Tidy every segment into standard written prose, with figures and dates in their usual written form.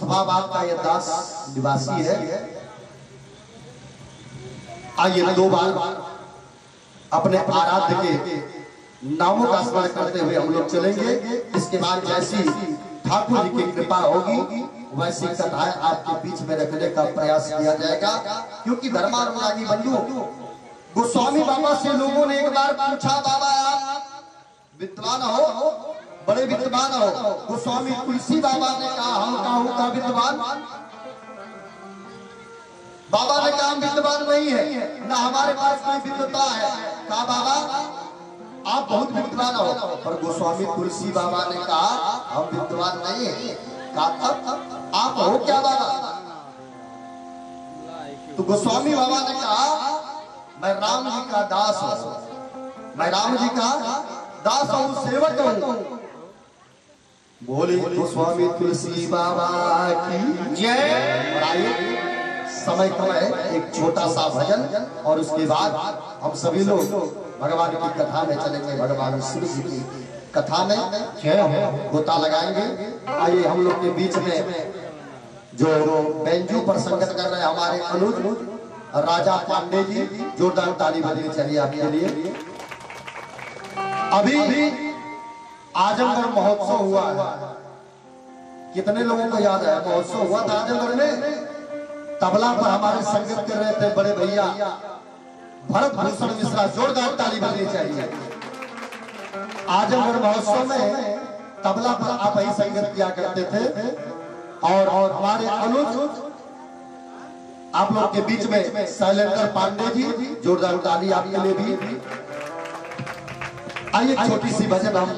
मुस्तफाबाद का ये दास निवासी है। आइए 2 बार अपने आराध्य के नामों का स्मरण करते हुए हम लोग चलेंगे। इसके बाद जैसी ठाकुर जी की कृपा होगी वैसी कथाएं आपके बीच में रखने का प्रयास किया जाएगा। क्योंकि धर्मानुरागी बंधु गोस्वामी बाबा से लोगों ने एक बार पूछा, बाबा आप विद्वान हो, बड़े विद्वान हो। गोस्वामी तुलसी बाबा ने कहा हम काहू का विद्वान। बाबा ने कहा हम विद्वान नहीं है, ना हमारे पास कोई विद्वता है। कहा बाबा आप बहुत विद्वान हो। पर गोस्वामी तुलसी बाबा ने कहा हम विद्वान नहीं है। कहा तब आप हो क्या बाबा? तो गोस्वामी बाबा ने कहा मैं राम जी का दास हूं, मैं राम जी का दास हूं, सेवक हूं। बोले गोस्वामी तुलसी बाबा की जय। आइए समय कम है, एक छोटा सा भजन और उसके बाद हम सभी लोग भगवान की कथा में चलेंगे। भगवान शिव जी की कथा में गोता लगाएंगे। आइए हम लोग के बीच में जो बेंजू पर संगत कर रहे हैं हमारे अनुज राजा पांडे जी, जोरदार ताली बजनी चाहिए आपके लिए। अभी आजमगढ़ महोत्सव हुआ है, कितने लोगों को याद है? महोत्सव हुआ था आजमगढ़ में। तबला पर हमारे संगत कर रहे थे बड़े भैया भरत भूषण मिश्रा, जोरदार ताली बजनी चाहिए। आजमगढ़ महोत्सव में तबला पर आप ही संगत किया करते थे। और हमारे अनुज आप लोग के बीच में शैलेंद्र पांडे जी, जोरदार ताली आपके लिए भी। आइए छोटी सी भजन हम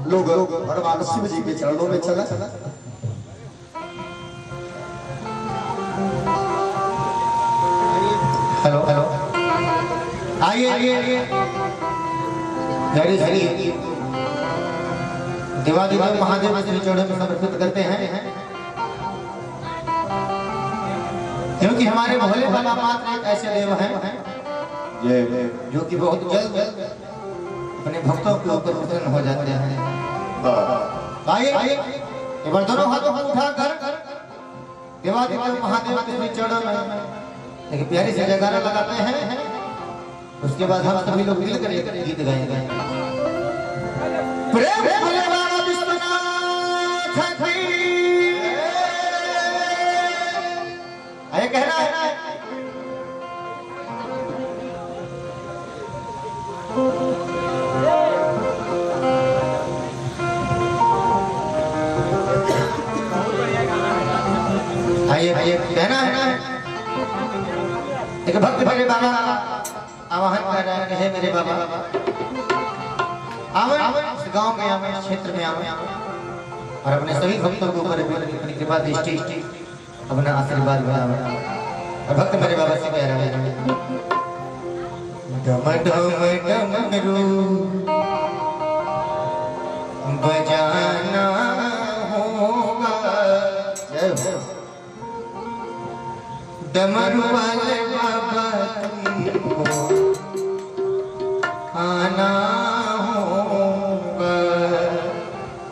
लोग भगवान शिव जी के चरणों में चला। हेलो हेलो आइए धैर्य धैर्य देवादिदेव महादेव के चरणों में समर्पित करते हैं। क्योंकि हमारे भोले बाबा मात्र एक ऐसे देव हैं जो कि बहुत जल्द अपने भक्तों के ऊपर प्रसन्न हो जाते हैं। आइए एक बार दोनों हाथों को उठाकर देवादिदेव महादेव के चरणों में एक प्यारी सी जयकारा लगाते हैं। उसके बाद हम सभी लोग मिलकर एक गीत गाएंगे। प्रेम भोले बाबा विश्वनाथ की आइए कहना है। आइए कहना है। एक भक्त मेरे बाबा आवाहन कर रहे हैं, मेरे बाबा आवे गांव में आवे, क्षेत्र में आवे और अपने सभी भक्तों के ऊपर अपनी कृपा दृष्टि अपना आशीर्वाद बनावे। और भक्त मेरे बाबा से कह रहे हैं डम डम डमरू बजाना होगा, डमरू वाले बाबा तुमको आना होगा।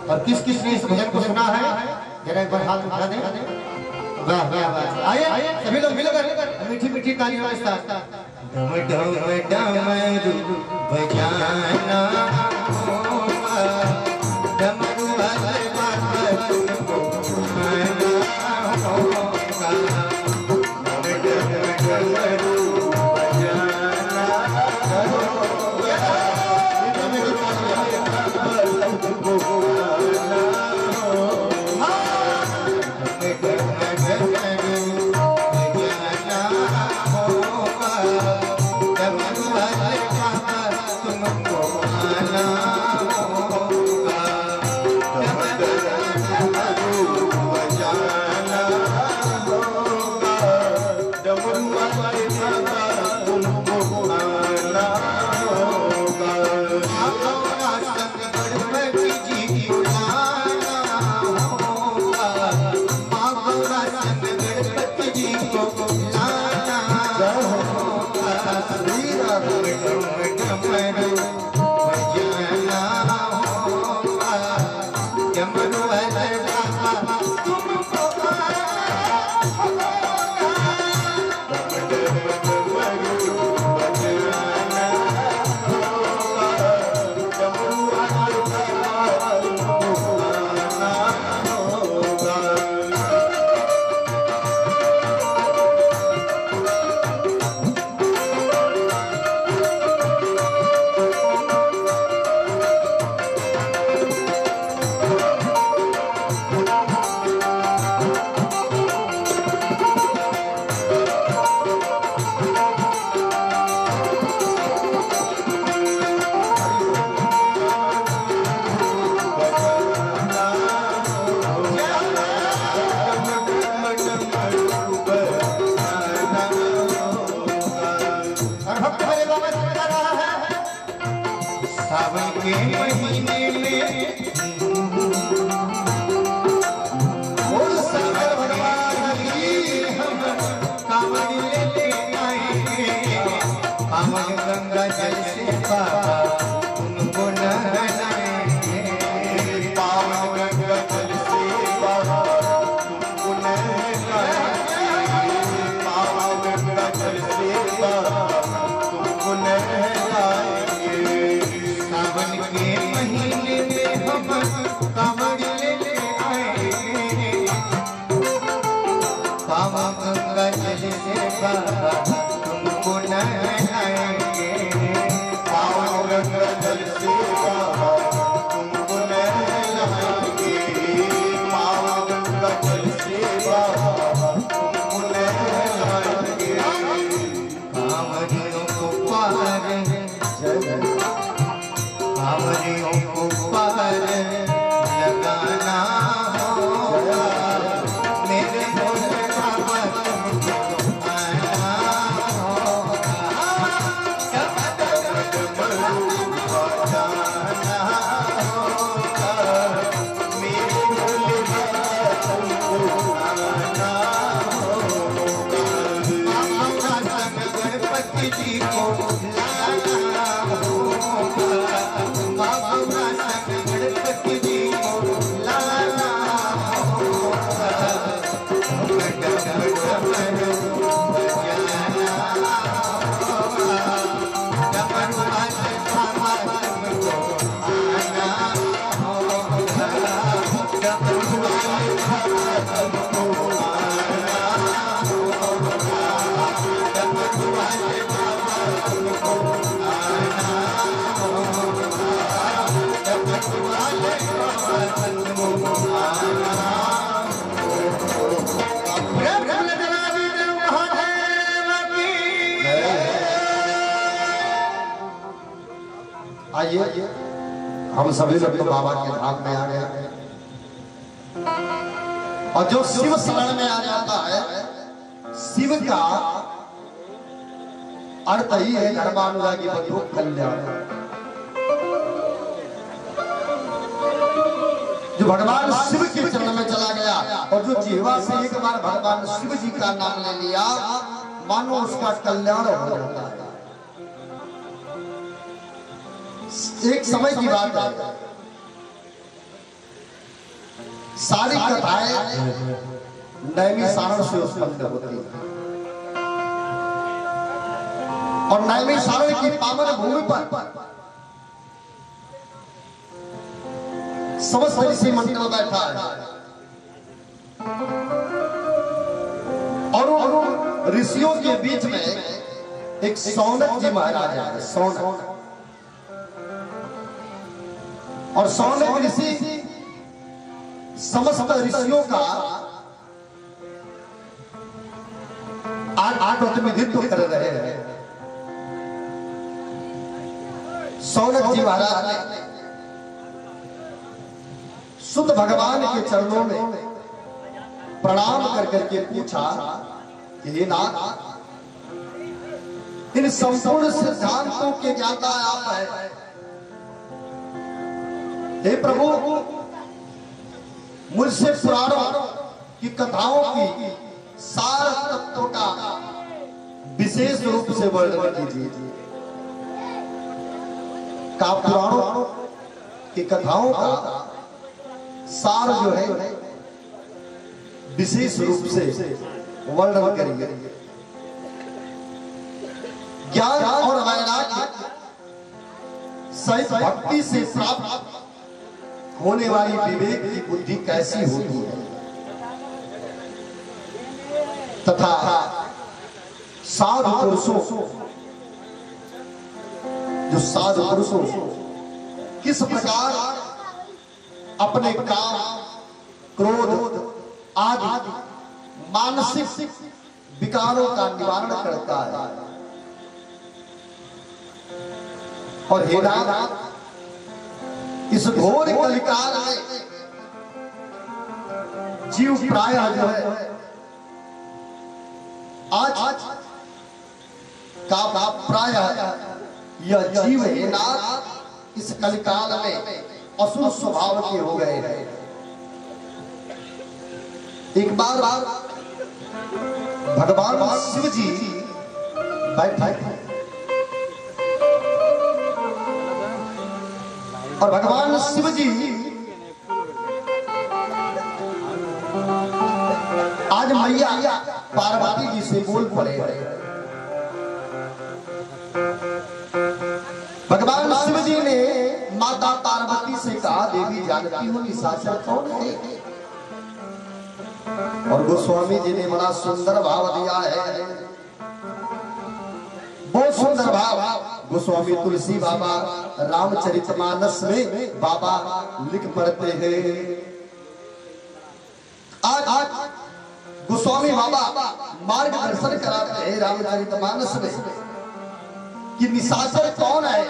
और किस किस ने इस भजन को सुना है जरा एक बार हाथ उठा दें। वाह वाह वाह। आइए सभी लोग मिलकर मीठी मीठी तालियों के साथ डम डम डमरू बजाना होगा, डमरू वाले बाबा तुमको आना होगा। सावन के महीने में बोल शंकर भगवान की हम कांवड़ लेके आएंगे, पावन गंगा जल से बाबा तुमको नहलाएंगे, पावन गंगा जल से बाबा तुमको नहलाएंगे, पावन गंगा जल से बाबा तुमको नहलाएंगे। सावन के महीने में हम कांवड़ लेके आएंगे, पावन गंगा जल से बाबा तुमको नहलाएंगे, पावन गंगा जल से बाबा तुमको नहलाएंगे, पावन गंगा जल से बाबा तुमको नहलाएंगे। कांवरियों को पार कांवरियों को पार लगाना होगा, मेरे भोले बाबा तुमको आना होगा, बजाना होगा, मेरे भोले बाबा तुमको आना होगा। अपना संग गणपति जी को लाना होगा, अपना संग गणपति जी को लाना होगा, डमरू बजाना होगा, डमरू वाले बाबा तुमको आना होगा, डमरू वाले बाबा तुमको आना होगा, डमरू वाले बाबा तुमको आना होगा, डमरू वाले बाबा तुमको आना होगा। आइए हम सभी लोग तो बाबा के धाम में आ गए, और जो शिव शरण में आ जाता है, शिव का अर्थ ही है धर्मानुरागी बंधु कल्याण। जो भगवान शिव के चरण में चला गया और जो जिह्वा से एक बार भगवान शिव जी का नाम ले लिया, मानो उसका कल्याण हो जाता है। एक समय की बात है, सारी कथाएं नैमिषारण्य से उत्पन्न होती है, और नैमिषारण्य की पावन भूमि पर समस्त ऋषि मंडल बैठा है, और उन ऋषियों के बीच में एक सौनक जी महाराज है। सौनक और सौनक ऋषि समस्त ऋषियों का आठ प्रतिनिधित्व कर रहे हैं। सौनक जी महाराज ने शुद्ध भगवान के चरणों में प्रणाम कर करके पूछा कि हे नाथ, इन संपूर्ण सिद्धांतों के ज्ञाता आप हैं। हे प्रभु, मुझसे पुराणों की कथाओं की सार तत्वों का विशेष रूप से वर्णन कीजिए। का पुराणों की कथाओं का सार जो है विशेष रूप से वर्णन करिए। ज्ञान और वैराग्य सहित भक्ति से प्राप्त होने वाली विवेक की बुद्धि कैसी होती है, तथा साधु पुरुषों जो साधु पुरुषों किस प्रकार अपने काम, क्रोध आदि मानसिक विकारों का निवारण करता है। और हे नाथ, इस घोर कलिकाल में जीव प्रायः जो है आज का प्रायः यह जीव हे नाथ इस कलिकाल में असुर स्वभाव के हो गए हैं। एक बार भगवान शिव जी बैठे और भगवान शिव जी आज मैया पार्वती जी से बोल पड़े। भगवान शिव जी ने माता पार्वती से कहा, देवी जानती हो निशाचर कौन है? और गोस्वामी जी ने बड़ा सुंदर भाव दिया है, बहुत सुंदर भाव। गोस्वामी तुलसी बाबा रामचरितमानस में बाबा लिख पढ़ते हैं। आज गोस्वामी बाबा मार्गदर्शन कराते हैं रामचरितमानस में कि निशाचर कौन है।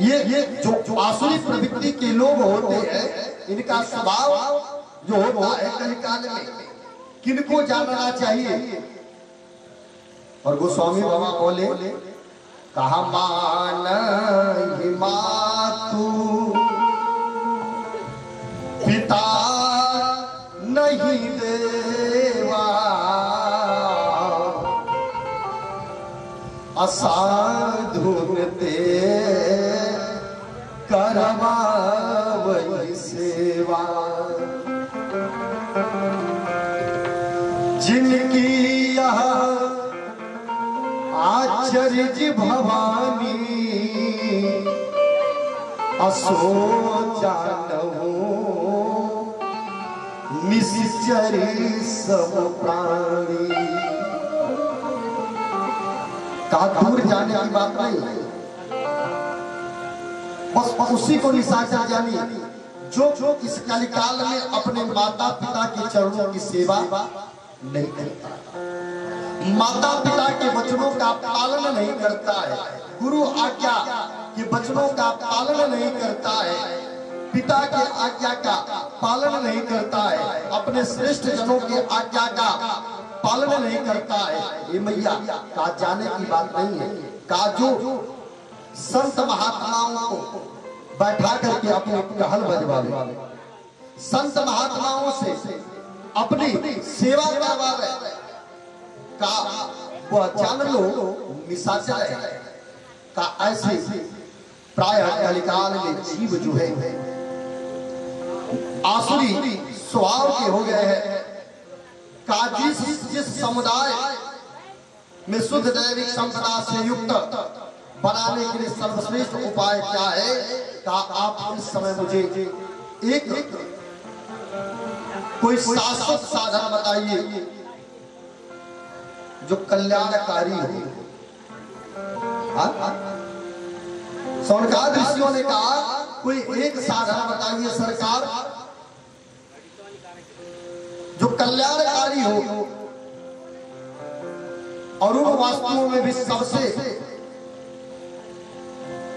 ये जो आसुरी प्रवृत्ति के लोग होते हैं, इनका स्वभाव जो होता है कलिकाल में किनको जानना चाहिए। और गोस्वामी बाबा बोले, कहा मान मातु पिता नहीं देवा, असाधुन ते करवा वही सेवा, जिनकी यह आचर्य भवानी, असो जानहु निश्चरी सब प्राणी। कहा दूर जाने की बात नहीं, बस उसी को निशाचर जानिए जो इस कलिकाल में अपने माता पिता के चरणों की सेवा नहीं करता, माता पिता के वचनों का पालन नहीं करता है, गुरु आज्ञा के वचनों का पालन नहीं करता है, पिता के आज्ञा का पालन नहीं करता है, अपने श्रेष्ठ जनों के आज्ञा का पालन नहीं करता है। ये मैया का जाने की बात नहीं है। का जो संत महात्माओं को बैठा करके अपने कहल बजवावे, संत महात्माओं से अपनी सेवा करवावे, का वह जान लो निशाचर है। का ऐसे प्राय कलिकाल में जीव जो है आसुरी स्वभाव के हो गए हैं। का जिस समुदाय में शुद्ध दैविक संपदा से युक्त बनाने के लिए सर्वश्रेष्ठ उपाय क्या है? का आप इस समय मुझे एक कोई शाश्वत साधन बताइए जो कल्याणकारी हो। सौनकाद ऋषियों ने कहा कोई एक साधन बताइए सरकार जो कल्याणकारी हो और उन वस्तुओं में भी सबसे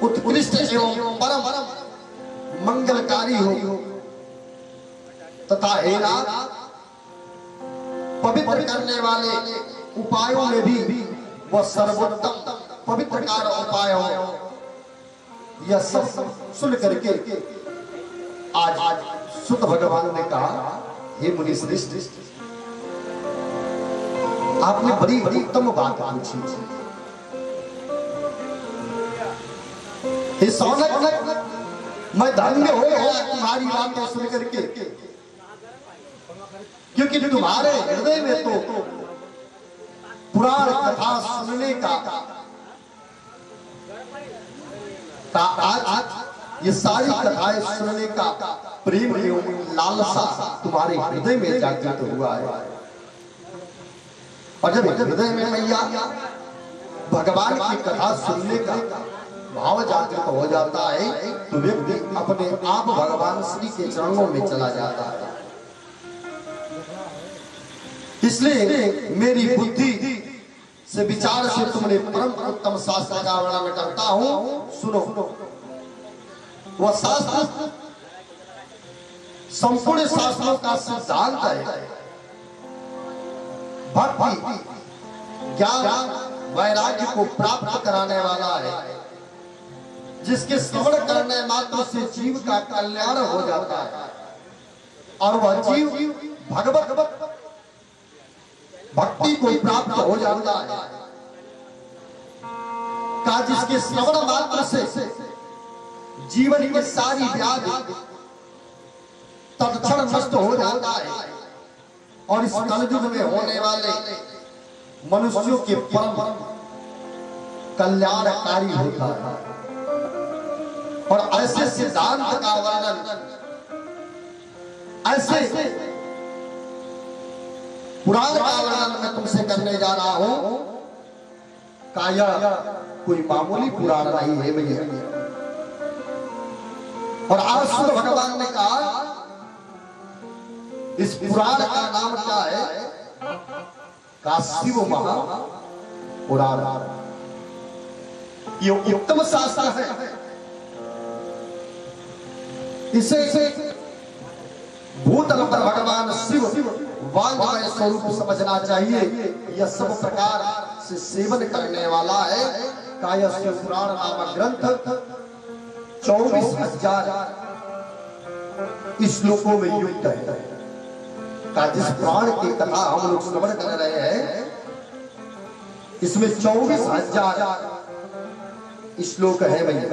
उत्कृष्ट एवं परम मंगलकारी हो तथा हे नाथ पवित्र करने वाले उपायों में भी वह सर्वोत्तम पवित्रकार उपाय हो। यह सब सुन करके आज सुत भगवान ने कहा, हे मुनि श्रेष्ठ, आपने बड़ी उत्तम बात पूछी। हे सौनक, मैं धन्य हो गया तुम्हारी बातें सुन करके, क्योंकि तुम्हारे हृदय में तो पुराण कथा सुनने का आज ये सारी कथाएं सुनने का प्रेम एवं लालसा तुम्हारे हृदय में जागृत हुआ है। और जब हृदय में मैया भगवान की कथा सुनने का भाव जागृत हो जाता है तो व्यक्ति अपने आप भगवान श्री के चरणों में चला जाता है। इसलिए मेरी बुद्धि से विचार से तुमने परम उत्तम शास्त्र का वर्णन करता हूं, सुनो। वह शास्त्र संपूर्ण शास्त्रों का सिद्धांत है। भक्ति, ज्ञान, वैराग्य को प्राप्त कराने वाला है, जिसके श्रवण करने मात्र से जीव का कल्याण हो जाता है और वह जीव भगवत भक्ति को प्राप्त हो जाता है। का जिसके श्रवण मात्र से जीवन की सारी व्याधि तत्क्षण नष्ट हो जाता है और इस कलयुग में होने वाले मनुष्यों के परम कल्याणकारी होता है। और ऐसे सिद्धांत का वर्णन, ऐसे पुराण का वर्णन मैं तुमसे करने जा रहा हूं। काया कोई मामूली पुराण नहीं है भैया। और आज सूर्य भगवान ने कहा इस पुराण का नाम क्या है? का शिव महा पुराण। ये उत्तम शास्त्र है। इसे भूतल पर भगवान शिव वांगमय स्वरूप समझना चाहिए। यह सब प्रकार से सेवन करने वाला है। काया शिव पुराण नामक ग्रंथ 24,000 श्लोकों में युक्त है। का जिस पुराण की कथा हम लोग श्रवण कर रहे हैं, इसमें 24,000 श्लोक है भैया।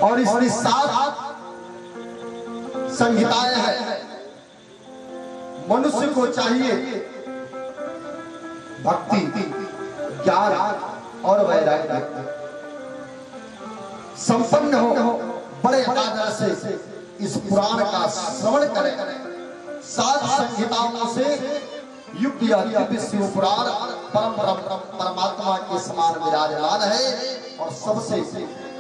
और इसमें 7 संहिताएं हैं। मनुष्य को चाहिए भक्ति, ज्ञान और वैराग्य संपन्न हो, बड़े आदर से इस पुराण का श्रवण करें। 7 संहिताओं से युक्त यह दिव्य शिव पुराण परमात्मा के समान विराजमान है और सबसे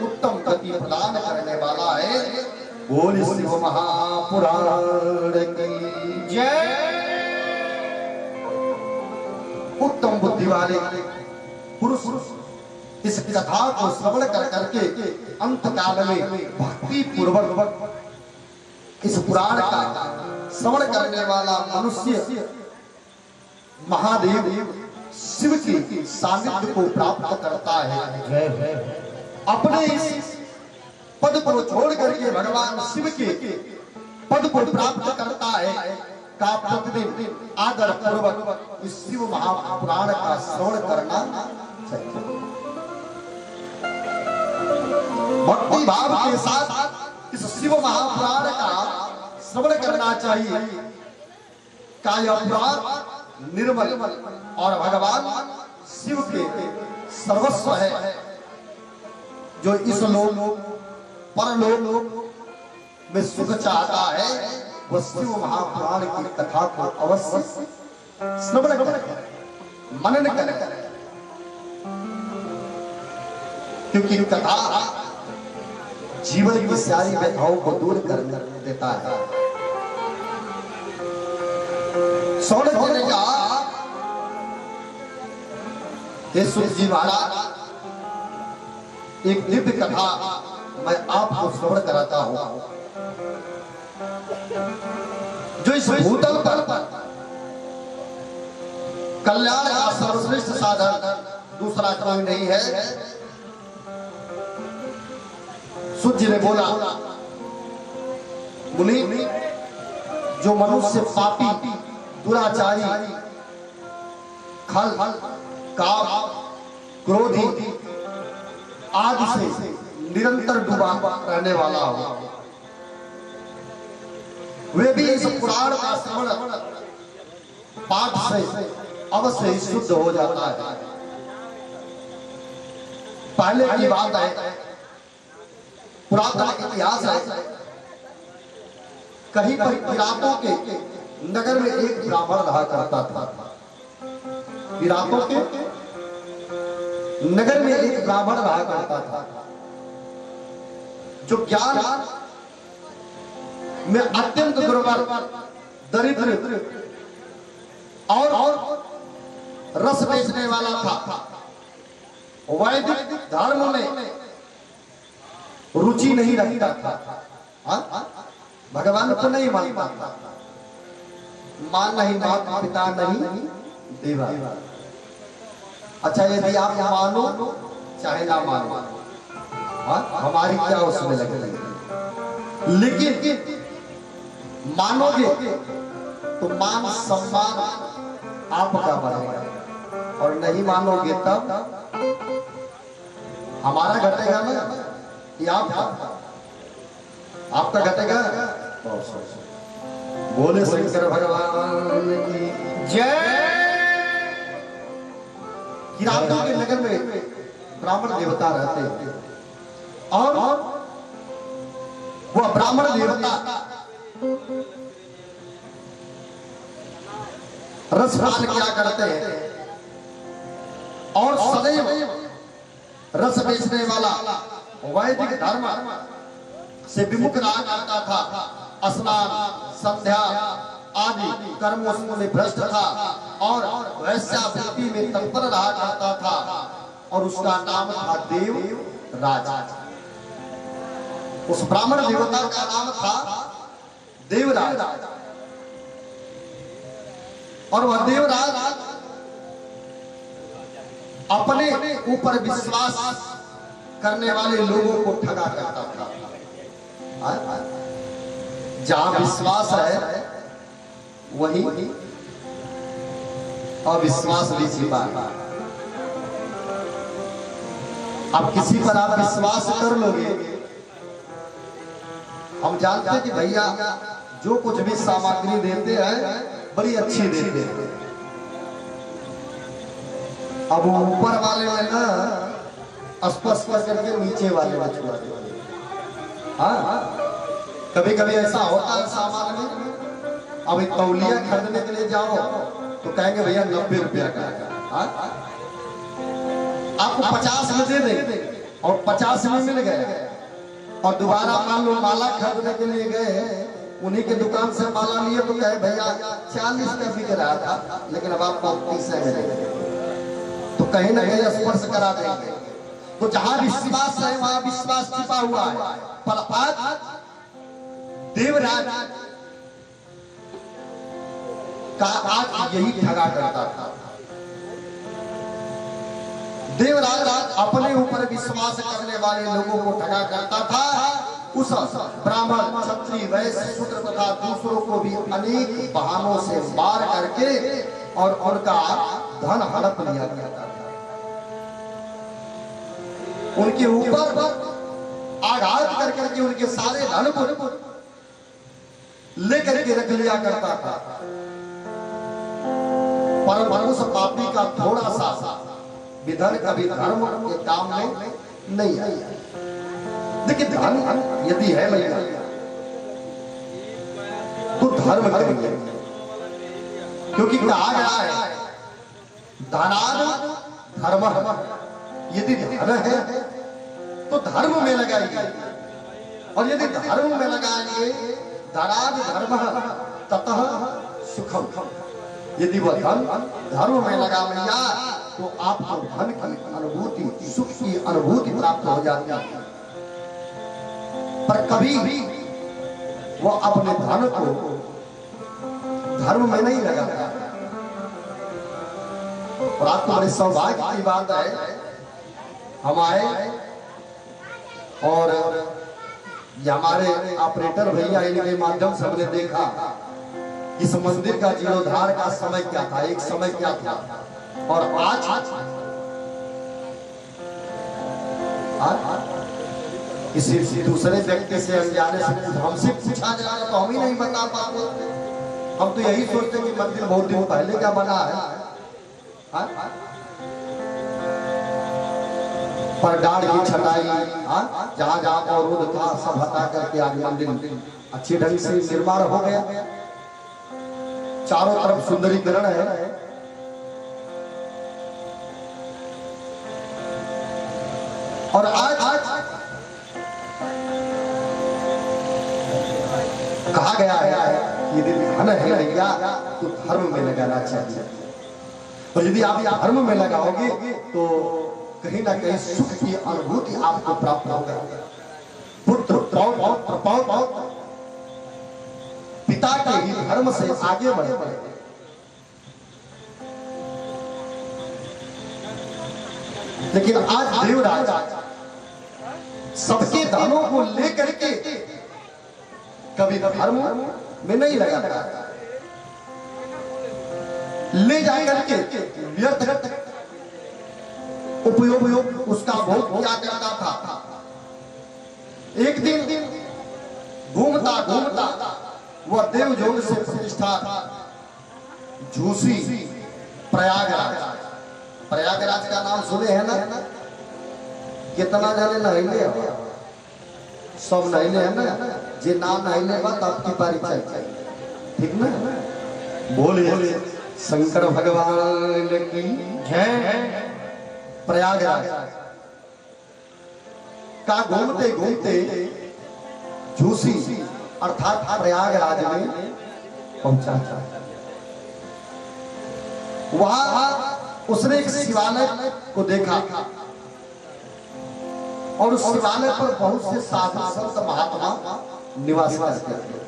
उत्तम गति प्रदान करने वाला है। बोल शिव महापुराण की जय। उत्तम बुद्धि वाले पुरुष इस कथा को श्रवण कर करके अंत काल में भक्ति पूर्वक इस पुराण का श्रवण करने वाला मनुष्य महादेव शिव की सानिध्य को प्राप्त करता है। अपने इस पद को छोड़ करके भगवान शिव के पद को प्राप्त करता है। का प्रतिदिन आदर पूर्वक इस शिव महापुराण का श्रवण करना चाहिए। भक्ति भाव के साथ इस शिव महापुराण का श्रवण करना चाहिए। का यह पुराण निर्मल और भगवान शिव के सर्वस्व है। जो इस लोक परलोक में सुख चाहता है, वह शिव महापुराण की कथा को अवश्य श्रवण करें, मनन करें। क्योंकि कथा जीवन की सारी व्यथाओं को दूर कर देता है। श्रवण करने का हे सुत जी महाराज, एक दिव्य कथा मैं आपको श्रवण कराता हूं। जो इस भूतल पर कल्याण का सर्वश्रेष्ठ साधन दूसरा कोई नहीं है। सुत जी ने बोला, मुनि, जो मनुष्य पापी, दुराचारी, खल, काम, क्रोधी आदि से निरंतर डूबा रहने वाला हो, वे भी इस पुराण का श्रवण पाठ से अवश्य ही शुद्ध हो जाता है। पहले की बात है, पुरातन इतिहास है, कहीं पर किरातों के नगर में एक ब्राह्मण रहा करता था। किरातों के नगर में एक ब्राह्मण रहा करता था, जो ज्ञान में अत्यंत दुर्बल, दरिद्र और रस बेचने वाला था। वैदिक धर्म में रुचि नहीं रखता था, भगवान को नहीं मानता था। मां नहीं, माता पिता नहीं, देवा। अच्छा यदि आप मानो चाहे ना मानो, हमारी क्या उसमें लगेगी, लेकिन मानोगे तो मान सम्मान आपका बढ़ेगा, और नहीं मानोगे तब हमारा घटेगा ना, ये आपका घटेगा। बोले शंकर भगवान की जय। किरातों के नगर में ब्राह्मण देवता रहते हैं, और वह ब्राह्मण देवता रसपान किया करते हैं, और सदैव रस बेचने वाला वैदिक धर्म से विमुख रहा करता था। स्नान संध्या आदि कर्मों में भ्रष्ट था, और वैश्यावृत्ति में तत्पर रहा करता था, और उसका नाम था देवराज। उस ब्राह्मण देवता का नाम था देवराज, और वह देवराज अपने ऊपर विश्वास करने वाले लोगों को ठगा करता था। जहां विश्वास है वही अविश्वास भी छिपा है। अब किसी पर आप विश्वास कर लोगे, हम जानते हैं कि भैया जो कुछ भी सामग्री देते हैं बड़ी अच्छी देते हैं, अब ऊपर वाले में ना स्पर्श करके नीचे वाले में छुआ देते। कभी कभी ऐसा होता है सामान में, अब एक तौलिया खरीदने के लिए जाओ तो कहेंगे भैया 90 रुपया का है, आपको 50 में दे देंगे, और 50 में मिल गए, और दोबारा मान लो माला खरीदने के लिए गए, उन्हीं के दुकान से माला लिए तो कहे भैया 40 का बिक रहा था, लेकिन अब आपको 30 में देंगे, तो कहीं ना कहीं स्पर्श करा देंगे। तो जहां विश्वास है वहां विश्वास छिपा हुआ है। पर आज देवराज का आज यही ठगा करता था। देवराज अपने ऊपर विश्वास करने वाले लोगों को ठगा करता था। उस ब्राह्मण क्षत्रिय वैश्य शूद्र तथा दूसरों को भी अनेक बहानों से मार करके और उनका धन हड़प लिया करता था। उनके ऊपर आघात कर करके उनके सारे धन को लेकर के रख लिया करता था। पर उस पापी का थोड़ा सा विधन कभी धर्म के काम में नहीं आया। देखिए धन यदि है भैया तो धर्म करेंगे, क्योंकि कहा गया है धनाद धर्म, यदि धन है तो धर्म में लगाइए, और यदि धर्म में लगाएंगे धनाद धर्म ततः सुखम, यदि वह धन धर्म में लगा भैया तो आपको धन की अनुभूति सुख की अनुभूति प्राप्त हो जाती है। पर कभी भी वो अपने धन को धर्म में नहीं लगाता। और आपको बड़े सौभाग्य की बात है, हम आए और ये हमारे ऑपरेटर भैया इनके माध्यम से हमने देखा इस मंदिर का जीर्णोद्धार का समय क्या था, एक समय क्या था, और आज किसी दूसरे व्यक्ति से अनजाने से हमसे पूछा जाए तो हम ही नहीं बता पाते। हम तो यही सोचते कि मंदिर बहुत दिन पहले क्या बना है, पर डाढ़ की छटाई जहां जहां अवरोध था सब हटा करके आज मंदिर अच्छे ढंग से निर्माण हो गया। चारों तरफ सुंदरीकरण है। और आज कहा गया है यदि धन है भैया तो धर्म में लगाना चाहिए, और यदि आप धर्म में लगाओगे तो कहीं ना कहीं सुख की अनुभूति आपको प्राप्त होगा। पुत्र पौत्र पिता के ही धर्म से आगे बढ़े, लेकिन आज देवराज सबके धनों को लेकर के कभी धर्म में नहीं लगा, ले जाकर के व्यर्थ उपयोग उसका भोग किया जाता था। एक दिन घूमता घूमता वह देवयोग से प्रतिष्ठा झूसी प्रयागराज, प्रयागराज का नाम सुने हैं ना? कितना जाने नहिले सब नहिले है ना, जे नाम नहिले बात आपकी पारी चाहिए, ठीक ना? बोलिए शंकर भगवान की जय। प्रयागराज का घूमते घूमते झूसी अर्थात प्रयागराज में पहुंचा। वहां उसने एक शिवालय को देखा और उस शिवालय पर बहुत से साधु संत महात्मा निवास करते थे।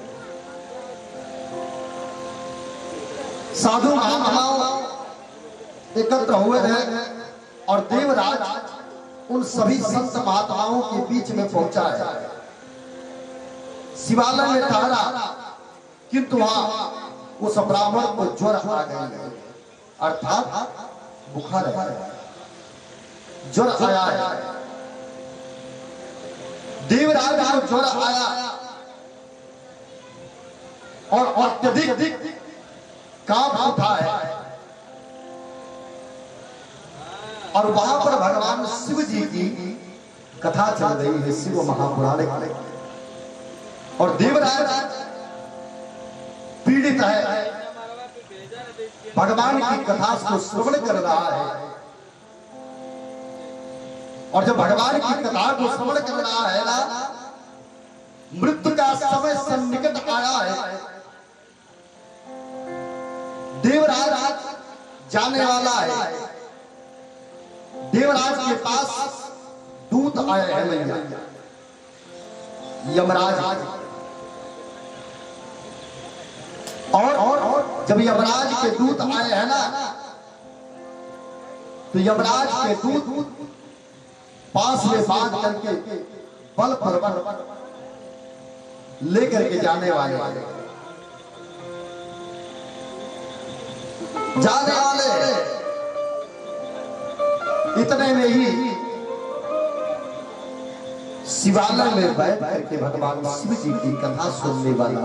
साधु महात्माओं एकत्र हुए थे और देवराज उन सभी संत महात्माओं के बीच में पहुंचा है। शिवालय में ठहरा, किंतु वहां उस ब्राह्मण को ज्वर आ गई, अर्थात बुखार है, ज्वर आया है। देवराज को ज्वर आया और अत्यधिक कांप उठा है और वहां पर भगवान शिव जी की कथा चल रही है, शिव महापुराण, और देवराज पीड़ित है, भगवान की कथा को श्रवण कर रहा है। और जब भगवान की कथा को श्रवण कर रहा है ना, मृत्यु का समय सन्निकट आया है। देवराज जाने वाला है। देवराज के पास दूत आए हैं भैया, यमराज। और जब यमराज के दूत आए हैं ना, तो यमराज के दूत पास में बांध करके बल पर लेकर के जाने वाले इतने में ही शिवालय में बैठ करके भगवान शिव जी की कथा सुनने वाला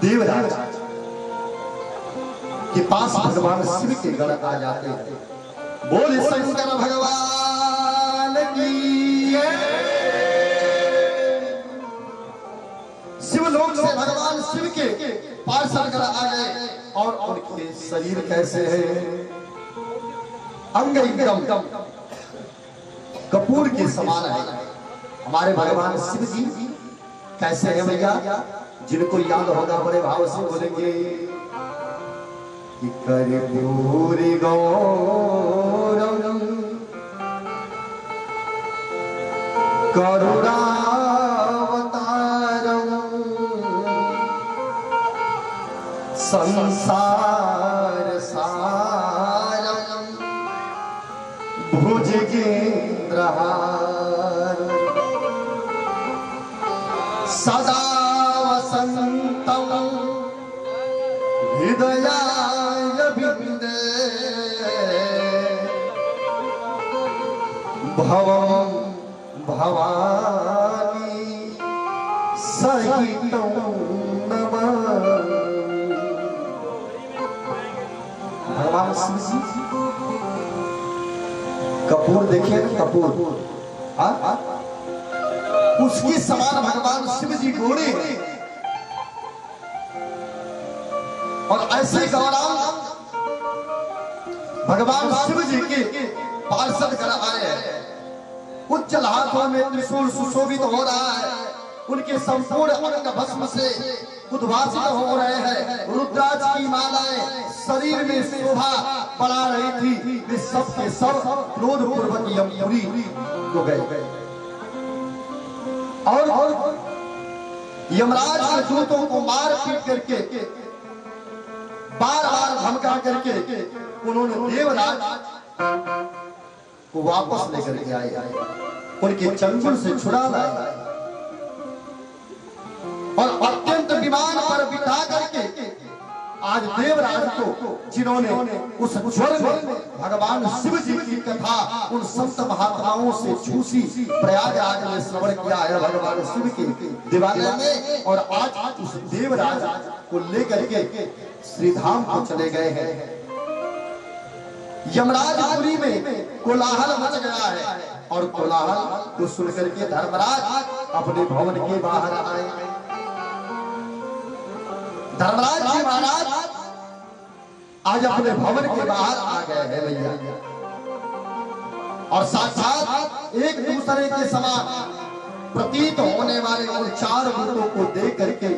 देवराज के पास भगवान शिव के गण आ जाते हैं। बोल शंकर भगवान की शिवलोक से भगवान शिव के पार्षद गण आ गए और उनके शरीर कैसे है, अंग एकदम कपूर के समान है। हमारे भगवान शिव जी कैसे है भैया? जिनको याद होगा बड़े भाव से बोलेंगे कि कर्पूरी गौरम करुणावतारम संसार सारम भुजगेन्द्रहार सदा वसंतम हृदयाय बिंदे भवम भवानी सहितं नमामि। भगवान शिव जी कपूर देखिए ना, कपूर उसके समान भगवान शिव जी गोरे और ऐसे गौराम भगवान शिव जी के पार्षद कर आए हैं। उच्चल हाथों में त्रिशूल सुशोभित हो रहा है, उनके संपूर्ण अंग भस्म से उद्भासित हो रहे हैं। रुद्राक्ष की मालाएं शरीर में शोभा बढ़ा रही थी। वे सब के सब क्रोध पूर्वक यमपुरी को गए और यमराज के दूतों को मार पीट करके बार बार धमका करके उन्होंने देवराज को वापस लेकर के आए, उनके चंगुल से छुड़ा लाए और अत्यंत विमान पर बिठा करके आज देवराज को, जिन्होंने उस ज्वर में भगवान शिव जी की कथा उन संत महात्माओं से छूसी, प्रयागराज में श्रवण किया है भगवान शिव की दिवाली में, और आज उस देवराज को लेकर के श्रीधाम को चले गए हैं। यमराजपुरी में कोलाहल मच गया है और कोलाहल को सुनकर के धर्मराज अपने भवन के बाहर आए। धर्मराज जी महाराज आज अपने भवन के बाहर आ गए हैं भैया, और साथ एक दूसरे के समान प्रतीत होने वाले उन चार भूतों को देख करके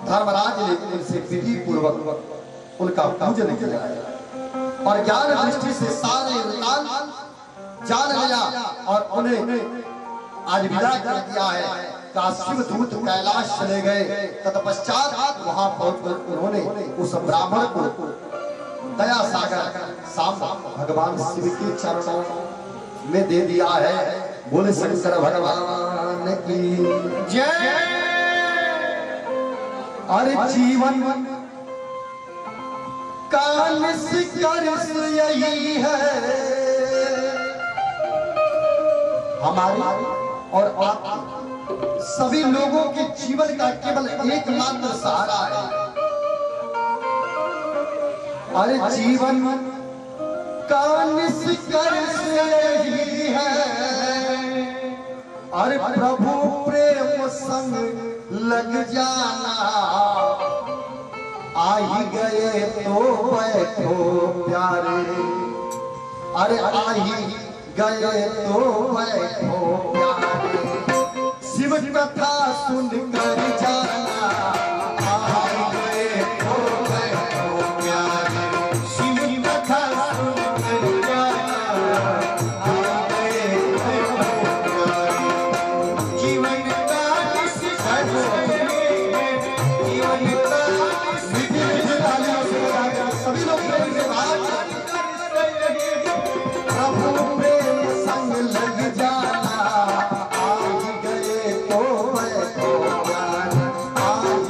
धर्मराज ने उनसे विधि पूर्वक उनका पूजन किया और ज्ञान दृष्टि से सारे वृत्तांत जान लिया और उन्हें आज विदा कर दिया है। शिव दूत कैलाश चले गए, तत्पश्चात वहां पहुंचकर उन्होंने उस ब्राह्मण को दया सागर साम भगवान शिव के चरणों में दे दिया है। बोले शंकर भगवान की जय। अरे जीवन का निष्कर्ष यही है हमारी और आपकी, सभी लोगों के जीवन का केवल एकमात्र सहारा है। अरे जीवन का निष्कर्ष यही है, अरे प्रभु प्रेम संग लग जाना, आ ही गए तो बैठो प्यारे, अरे आ ही गए तो बैठो प्यारे, शिव कथा सुनकर जाना, आ गए तो बैठो प्यारे, शिव कथा सुनकर जाना, आ गए तो प्यारे, जीवन का जीवन का सभी लोग प्रभु प्रेम संग लग जाना, आज गए तो बैठो प्यारे, आज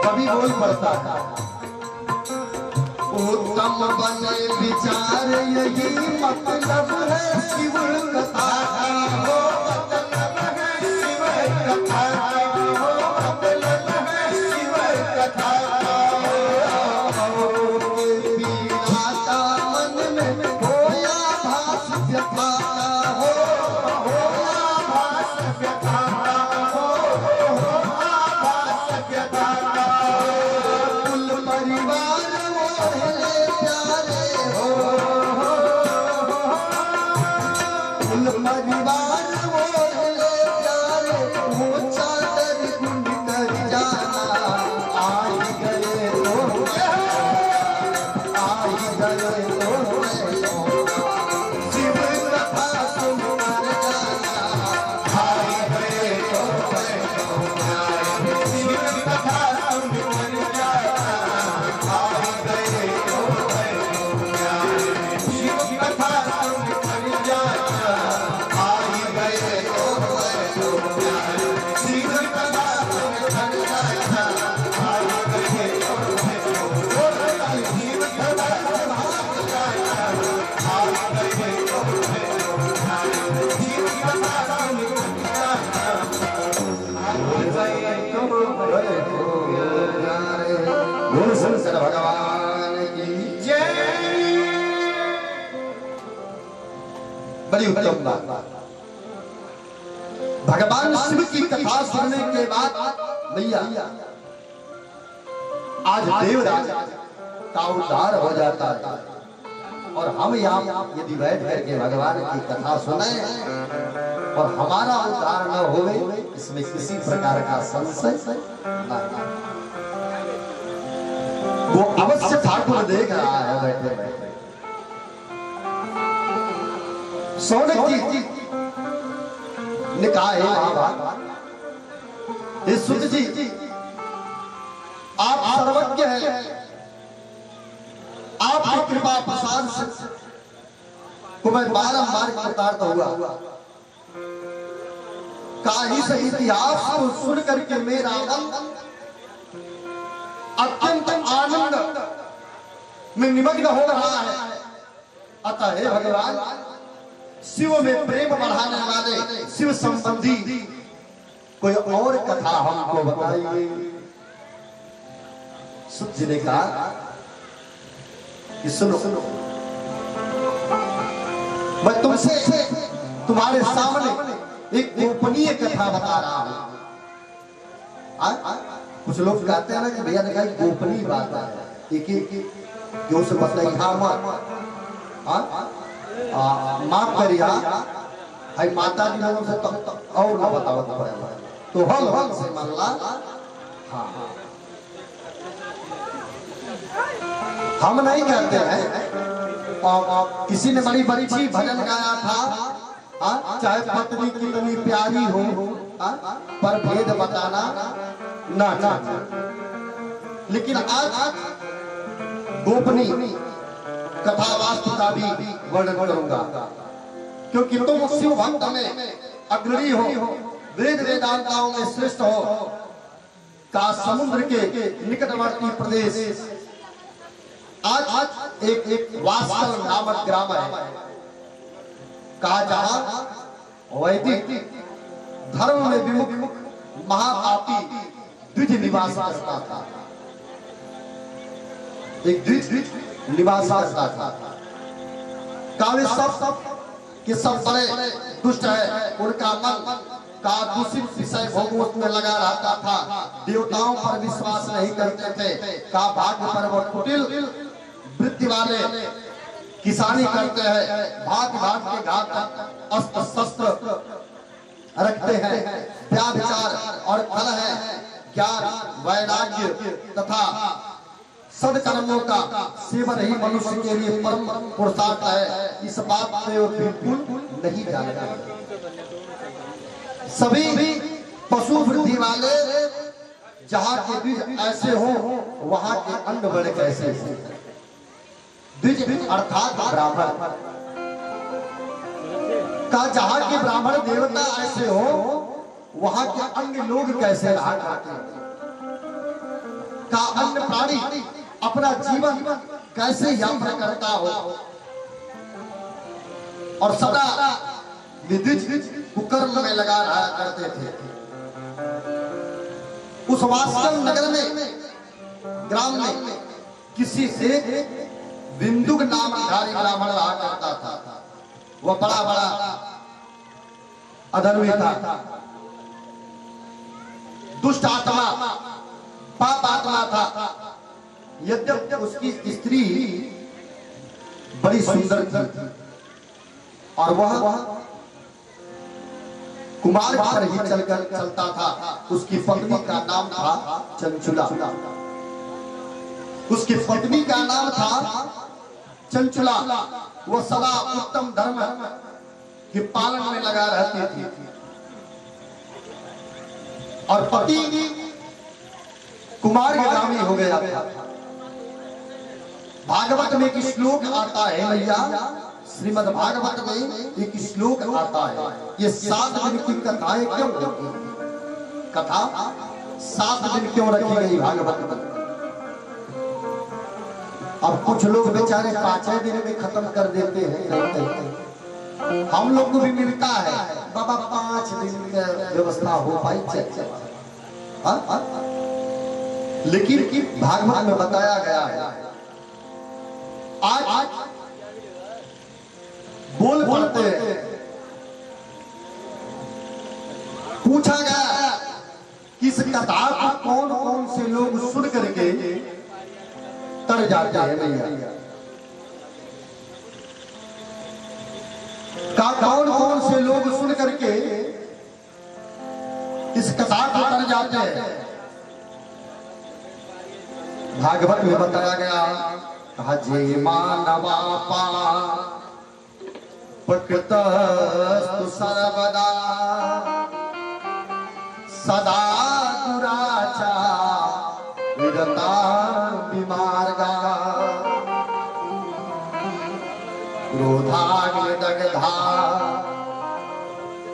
कभी बोल पड़ता है उत्तम बने विचार यही मतलब है शिव कथा का हो मतलब है शिव कथा हो मतलब है शिव कथा पीड़ाता मन में होया भास व्यथा हो आभास व्यथा हो आभास व्यथा कुल परिवार मोहले प्यारे हो कुल परिवार मोहले प्यारे वो चादर गुंड कर जाना आई गए तो शिव कथा सुन कर जाना आई गए तो शिव कथा सुन कर जाना आई गए तो शिव कथा सुन कर जाना आई गए तो शिव कथा सुन कर जाना आई गए तो शिव कथा गुण संसद भगवान की जय बड़ी उत्तम बात। भगवान शिव की कथा सुनने के बाद भैया आज देवराज का उद्धार हो जाता है और हम यहाँ यदि बैठ करके भगवान की कथा सुने और हमारा उद्धार न होवे इसमें किसी प्रकार का संशय नहीं। वो अवश्य ठाकुर देख रहा है बैठे बैठे। सौनक जी ने कहा है महाभारत हे सुत जी आप सर्वज्ञ हैं, आपकी कृपा प्रसाद से को मैं बारंबार कृतार्थ हुआ। काही से इतिहास को सुन करके मेरा मन अत्यंत आनंद में निमग्न हो रहा है। अतः हे भगवान शिव में प्रेम बढ़ाने वाले शिव संबंधी कोई और कथा हमको बताइए। सुत जी ने कहा कि सुनो मैं तुमसे तुम्हारे सामने एक गोपनीय कथा बता रहा हूं। कुछ लोग कहते हैं ना कि भैया ने कहा गोपनीय बात है एक जो से बताइए। माफ करिए भाई माता जी लोगों से तो और ना बताओ तो हम से मामला। हाँ हम नहीं कहते हैं। और किसी ने बड़ी बड़ी चीज भजन गाया था चाहे पत्नी कितनी प्यारी हो पर भेद बताना ना ना। लेकिन आज गोपनीय कथा वास्तु का भी वर्णन करूंगा क्योंकि तुम शिव भक्त में अग्रणी हो, वेद वेदांताओं में श्रेष्ठ हो। का समुद्र के निकटवर्ती प्रदेश आज एक वास्तव नामक ग्राम है कहा जहां वैदिक धर्म में विमुख महापापी द्विज निवास करता था। एक द्विज निवास करता था। कावे सब के सब बड़े दुष्ट है। उनका मन का दूषित विषय भोग में लगा रहता था। देवताओं पर विश्वास नहीं करते थे। का भाग्य पर वो कुटिल वृत्ति वाले किसानी करते हैं। भाग भाग के घात अस्त्र शस्त्र रखते हैं। व्याभिचार और फल है ज्ञान वैराग्य तथा सदकर्मों का सेवन ही मनुष्य के लिए परम पुरुषार्थ है। इस बात से वो बिल्कुल नहीं जानते। सभी पशु वृद्धि वाले जहाँ के बीज ऐसे हो वहाँ के अन्न बड़े कैसे हो। द्विज अर्थात ब्राह्मण का जहाँ के ब्राह्मण देवता ऐसे हो वहाँ के अन्य लोग कैसे रहा करते हैं। का अन्य प्राणी अपना जीवन कैसे यापन करता हो और सदा विद्युत कुकर्म में लगा रहा करते थे। उस वास्तव नगर में ग्राम में किसी एक बिंदु नामधारी ब्राह्मण रहा करता था। वह बड़ा बड़ा अधर्मी था, दुष्ट आत्मा, पाप आत्मा था। यद्यपि उसकी स्त्री बड़ी सुंदर थी और वह कुमार पर ही चलकर चलता था। उसकी पत्नी का नाम था चंचुला। उसकी पत्नी का नाम था चंचुला। वह सदा उत्तम धर्म के पालन में लगा रहती थी और पति कुमार ग्रामी हो गया था। भागवत में एक श्लोक आता है भैया, श्रीमद् भागवत में एक श्लोक आता है। ये 7 दिन की कथाएं क्यों होती? कथा 7 दिन क्यों रखी गई भागवत में? अब कुछ लोग बेचारे 5 दिन में खत्म कर देते हैं। हम लोग को भी मिलता है बाबा 5 दिन का व्यवस्था हो पाई लेकिन भागवत में बताया गया है आज बोल पड़ते हैं। पूछा गया कि इस कथा को कौन कौन से लोग सुन करके तर जाते हैं भैया? कौन कौन से लोग सुन करके इस कथा को तर जाते हैं? भागवत में बताया गया, हजे मानवा पकतस्तु सर्वदा सदा दुराचा विरता विमार्गा क्रोधाग्निदग्धा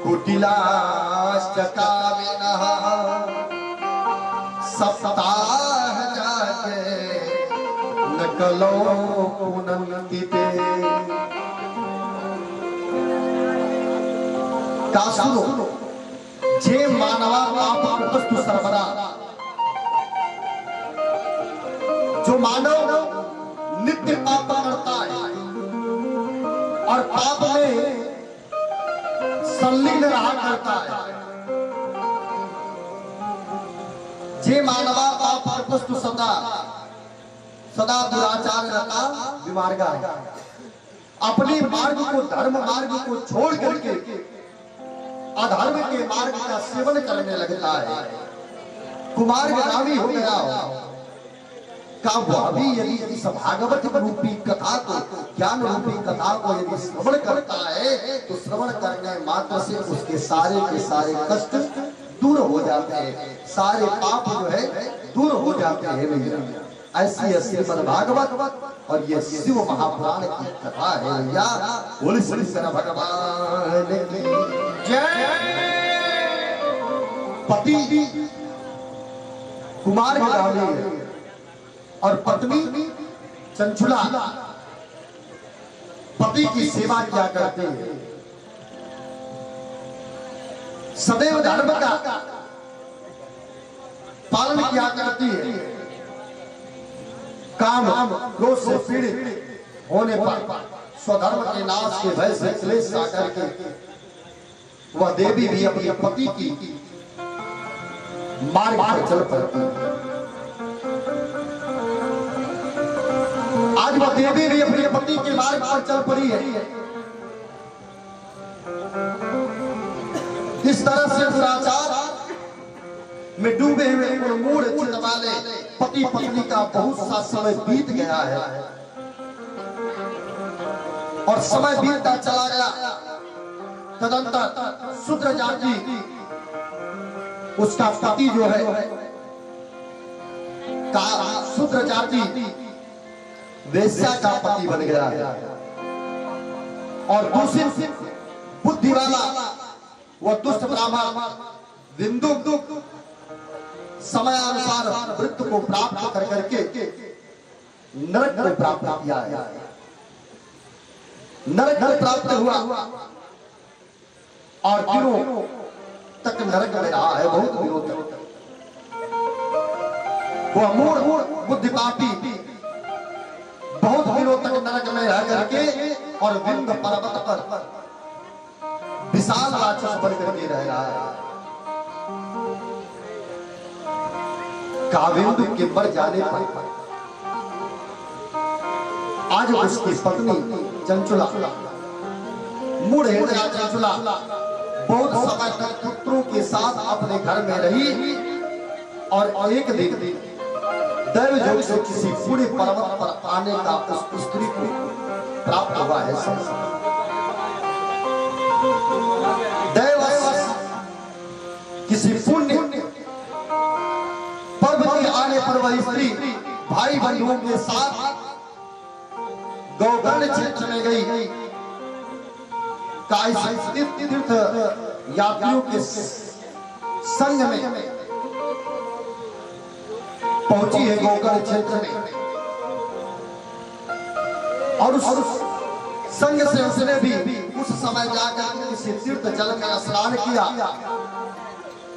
कुटिलाश्च कामिनः सप्ताह जाके न कलो पुनन्ति ते। का सुनो, जे मानवा पाप वस्तु सर्वदा, जो मानव नित्य पाप करता है और पाप में संलिग्न रहा करता है, जे मानवा पाप वस्तु सदा सदा दुराचार रहता विमार्गा, अपने मार्ग को धर्म मार्ग को छोड़ करके अधर्म के मार्ग का सेवन करने लगता है। कुमार ग्रामी हो गया का वह भी यदि इस भागवत रूपी कथा को, ज्ञान रूपी कथा को यदि श्रवण करता है तो श्रवण करने मात्र से उसके सारे के सारे कष्ट दूर हो जाते हैं, सारे पाप जो है दूर हो जाते हैं भैया। ऐसी श्रीमद् भागवत और ये शिव महापुराण की कथा है भैया। बोल श्री कृष्ण भगवान की जय। पति कुमार ग्रामी और पत्नी चंचुला पति की सेवा किया करते हैं, सदैव धर्म का पालन किया करती है। काम क्रोध से पीड़ित होने पर स्वधर्म के नाश के भय से क्लेश आकर के वह देवी भी अपने पति की मार्ग पर चल पड़ती है। आज वह देवी भी अपने पति के मार्ग पर चल पड़ी है। इस तरह से दुराचार में डूबे हुए मूढ़ चित्त वाले पति पत्नी का बहुत सा समय बीत गया है और समय बीतता चला गया। तदंतर शूद्र जाति उसका पति जो है का शूद्र जाति वेश्या का पति बन गया है और दूसरी बुद्धि वाला वह दुष्ट ब्राह्मण बिंदु समयानुसार वृत्त को प्राप्त कर करके नरक को प्राप्त किया है। नरक को प्राप्त हुआ और दिनों तक नरक में रहा है, बहुत दिनों तक। वो अमूढ़ बुद्धि पापी बहुत दिनों तक नरक में रह करके और विंध पर्वत पर विशाल राक्षस बन करके रह रहा है। काविंदु के मर जाने पर आज उसकी पत्नी चंचुला, मूढ़ हृदया चंचुला बहुत समय तक पुत्रों के साथ अपने घर में रही और एक दिन दैव योग से किसी पूरे पर्वत पर आने का उस स्त्री को प्राप्त हुआ है। दैव किसी पुण्य पर्व के आने पर वह स्त्री भाई बंधुओं के साथ गौगर्ण क्षेत्र में गई। तीर्थ यात्रियों के संग में पहुंची है गौगर्ण क्षेत्र में और उस संग से उसने भी उस समय जाकर किसी तीर्थ जल में स्नान किया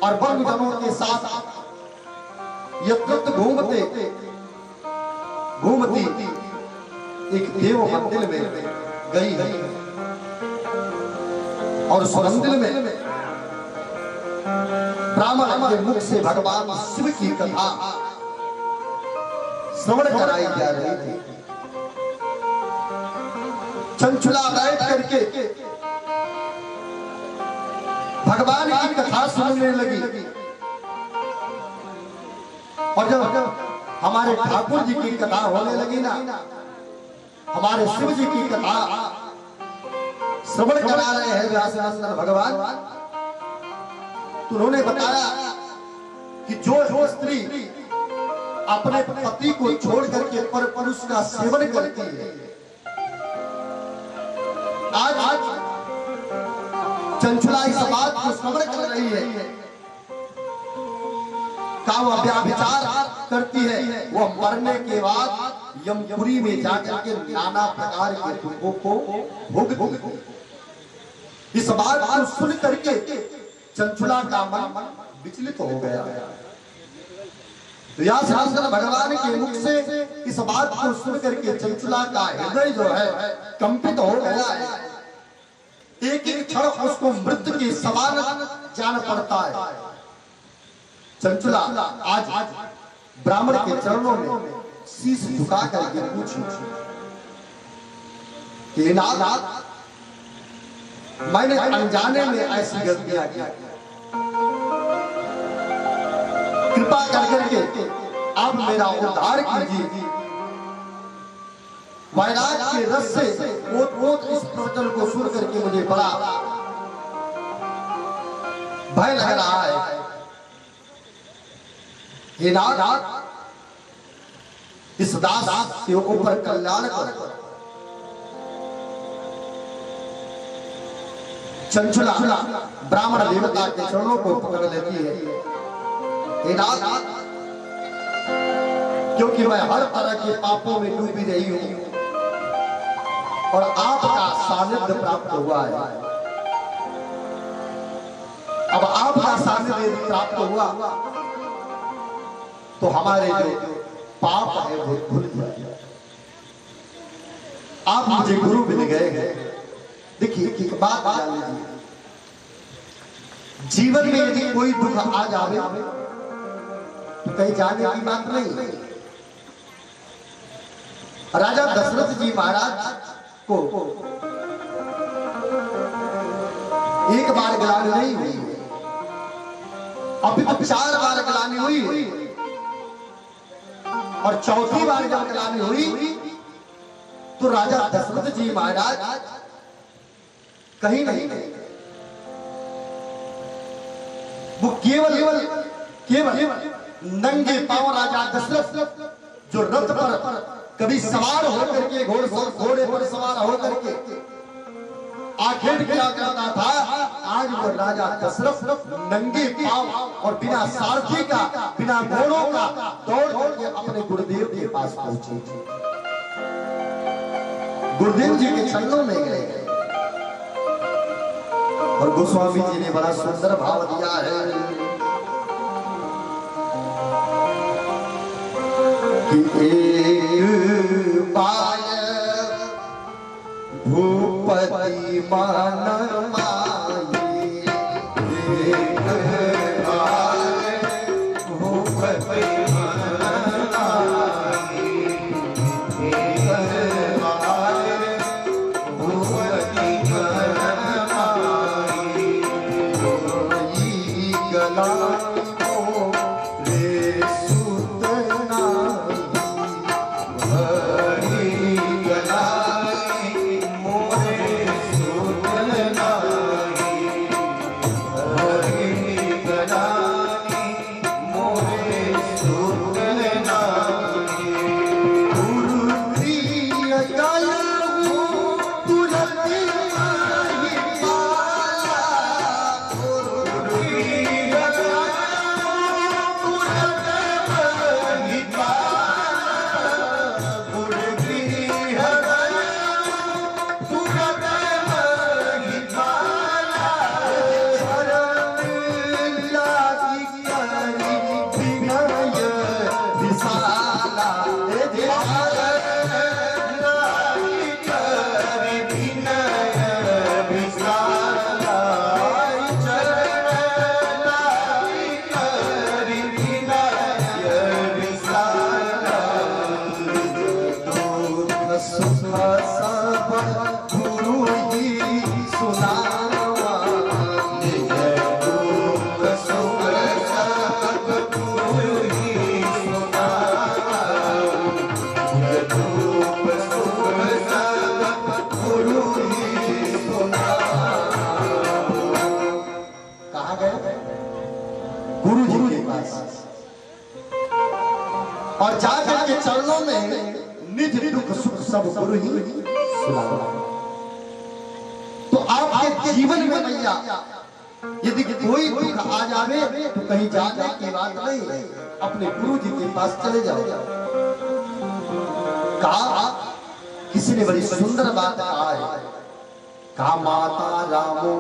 और बंधुजनों के साथ यत्र घूमती एक देव मंदिर में गई है और उस मंदिर में ब्राह्मण के मुख से भगवान शिव की कथा श्रवण कराई जा रही थी। चंचुला बैठ करके भगवान की कथा सुनने लगी और जब हमारे ठाकुर जी की कथा होने लगी ना, हमारे शिव जी की कथा श्रवण करा रहे हैं व्यासनंदन भगवान, तो उन्होंने बताया कि जो स्त्री अपने पति को छोड़ करके पर पुरुष का सेवन करती है, आज चंचुला इस बात को श्रवण कर रही है का वह व्यभिचार करती है, वह मरने के बाद यमपुरी में जाकर के नाना प्रकार के दुखों को भोगती है। इस बात को सुन करके चंचुला का मन विचलित हो गया। व्यासनंदन भगवान के मुख से इस बात को सुन करके चंचुला का हृदय जो है कंपित हो गया है। एक एक क्षण उसको मृत्यु के समान जान पड़ता है। चंचुला आज ब्राह्मण के चरणों में शीश झुका करके पूछी कि नाथ, मैंने अनजाने में ऐसी गलतियां की, कृपा करके आप मेरा उद्धार कीजिए। वैराग के रस से ओत इस प्रवचन को सुन करके मुझे बड़ा भय लग रहा है। हे नाथ, इस दास के ऊपर कल्याण कर। चंचुला ब्राह्मण देवता के चरणों को पकड़ लेती है। हे नाथ, क्योंकि मैं हर तरह के पापों में डूबी रही हूं और आपका सानिध्य प्राप्त हुआ है। अब आपका सानिध्य प्राप्त हुआ तो हमारे जो पाप है वो धुल जाए। आप मुझे गुरु मिल गए हैं। देखिए एक बात जान लीजिए, जीवन में यदि कोई दुख आ जावे तो कहीं जाने की बात नहीं। राजा दशरथ जी महाराज को एक बार ग्लानि नहीं हुई, अभी तो 4 बार ग्लानि हुई और चौथी बार जब ग्लानि हुई तो राजा दशरथ जी महाराज कहीं नहीं गए। वो केवल नंगे पांव राजा दशरथ जो रथ पर कभी सवार होकर के घोड़े पर सवार होकर के आखिर क्या करता था, आज वो राजा दशरथ नंगे पांव और बिना सारथी का, बिना घोड़ों का दौड़ के अपने गुरुदेव के पास पहुंचे। गुरुदेव जी के चरणों में गए और गोस्वामी जी ने बड़ा सुंदर भाव दिया है कि एक बार भूपति मान माई, एक बार भूपति मन माई, एक बार भूपति मन माई, कोई गला को रे सुत नाई, हरि गलाई मोरे सुत नाई, हरि गलाई मोरे सुत नाई, गुरु प्रिय दया तुरती माही पाला, गुरु प्रिय दया तुरत बहि पाला, गुरु प्रिय दया तुरत बहि पाला, शरण लागी करी विनय विशाला, हे देवा लाई करि विनय विशाला, चरण लाई करि विनय विशाला, दुख सुख सब गुरु ही सुनावा, निज दुख सुख सब गुरु ही सुनावा, निज दुख सुख सब गुरु ही सुनावा। कहाँ गए? गुरु जी के पास। और जाकर के चरणों में निज दुख सुख सब गुरु ही सुनावा। तो आपके जीवन में भैया यदि कोई दुख आ जावे तो कहीं जाने की बात नहीं है, अपने गुरु जी के पास चले जाओ। कहा किसी ने बड़ी सुंदर बात कहा है, कहा माता रामो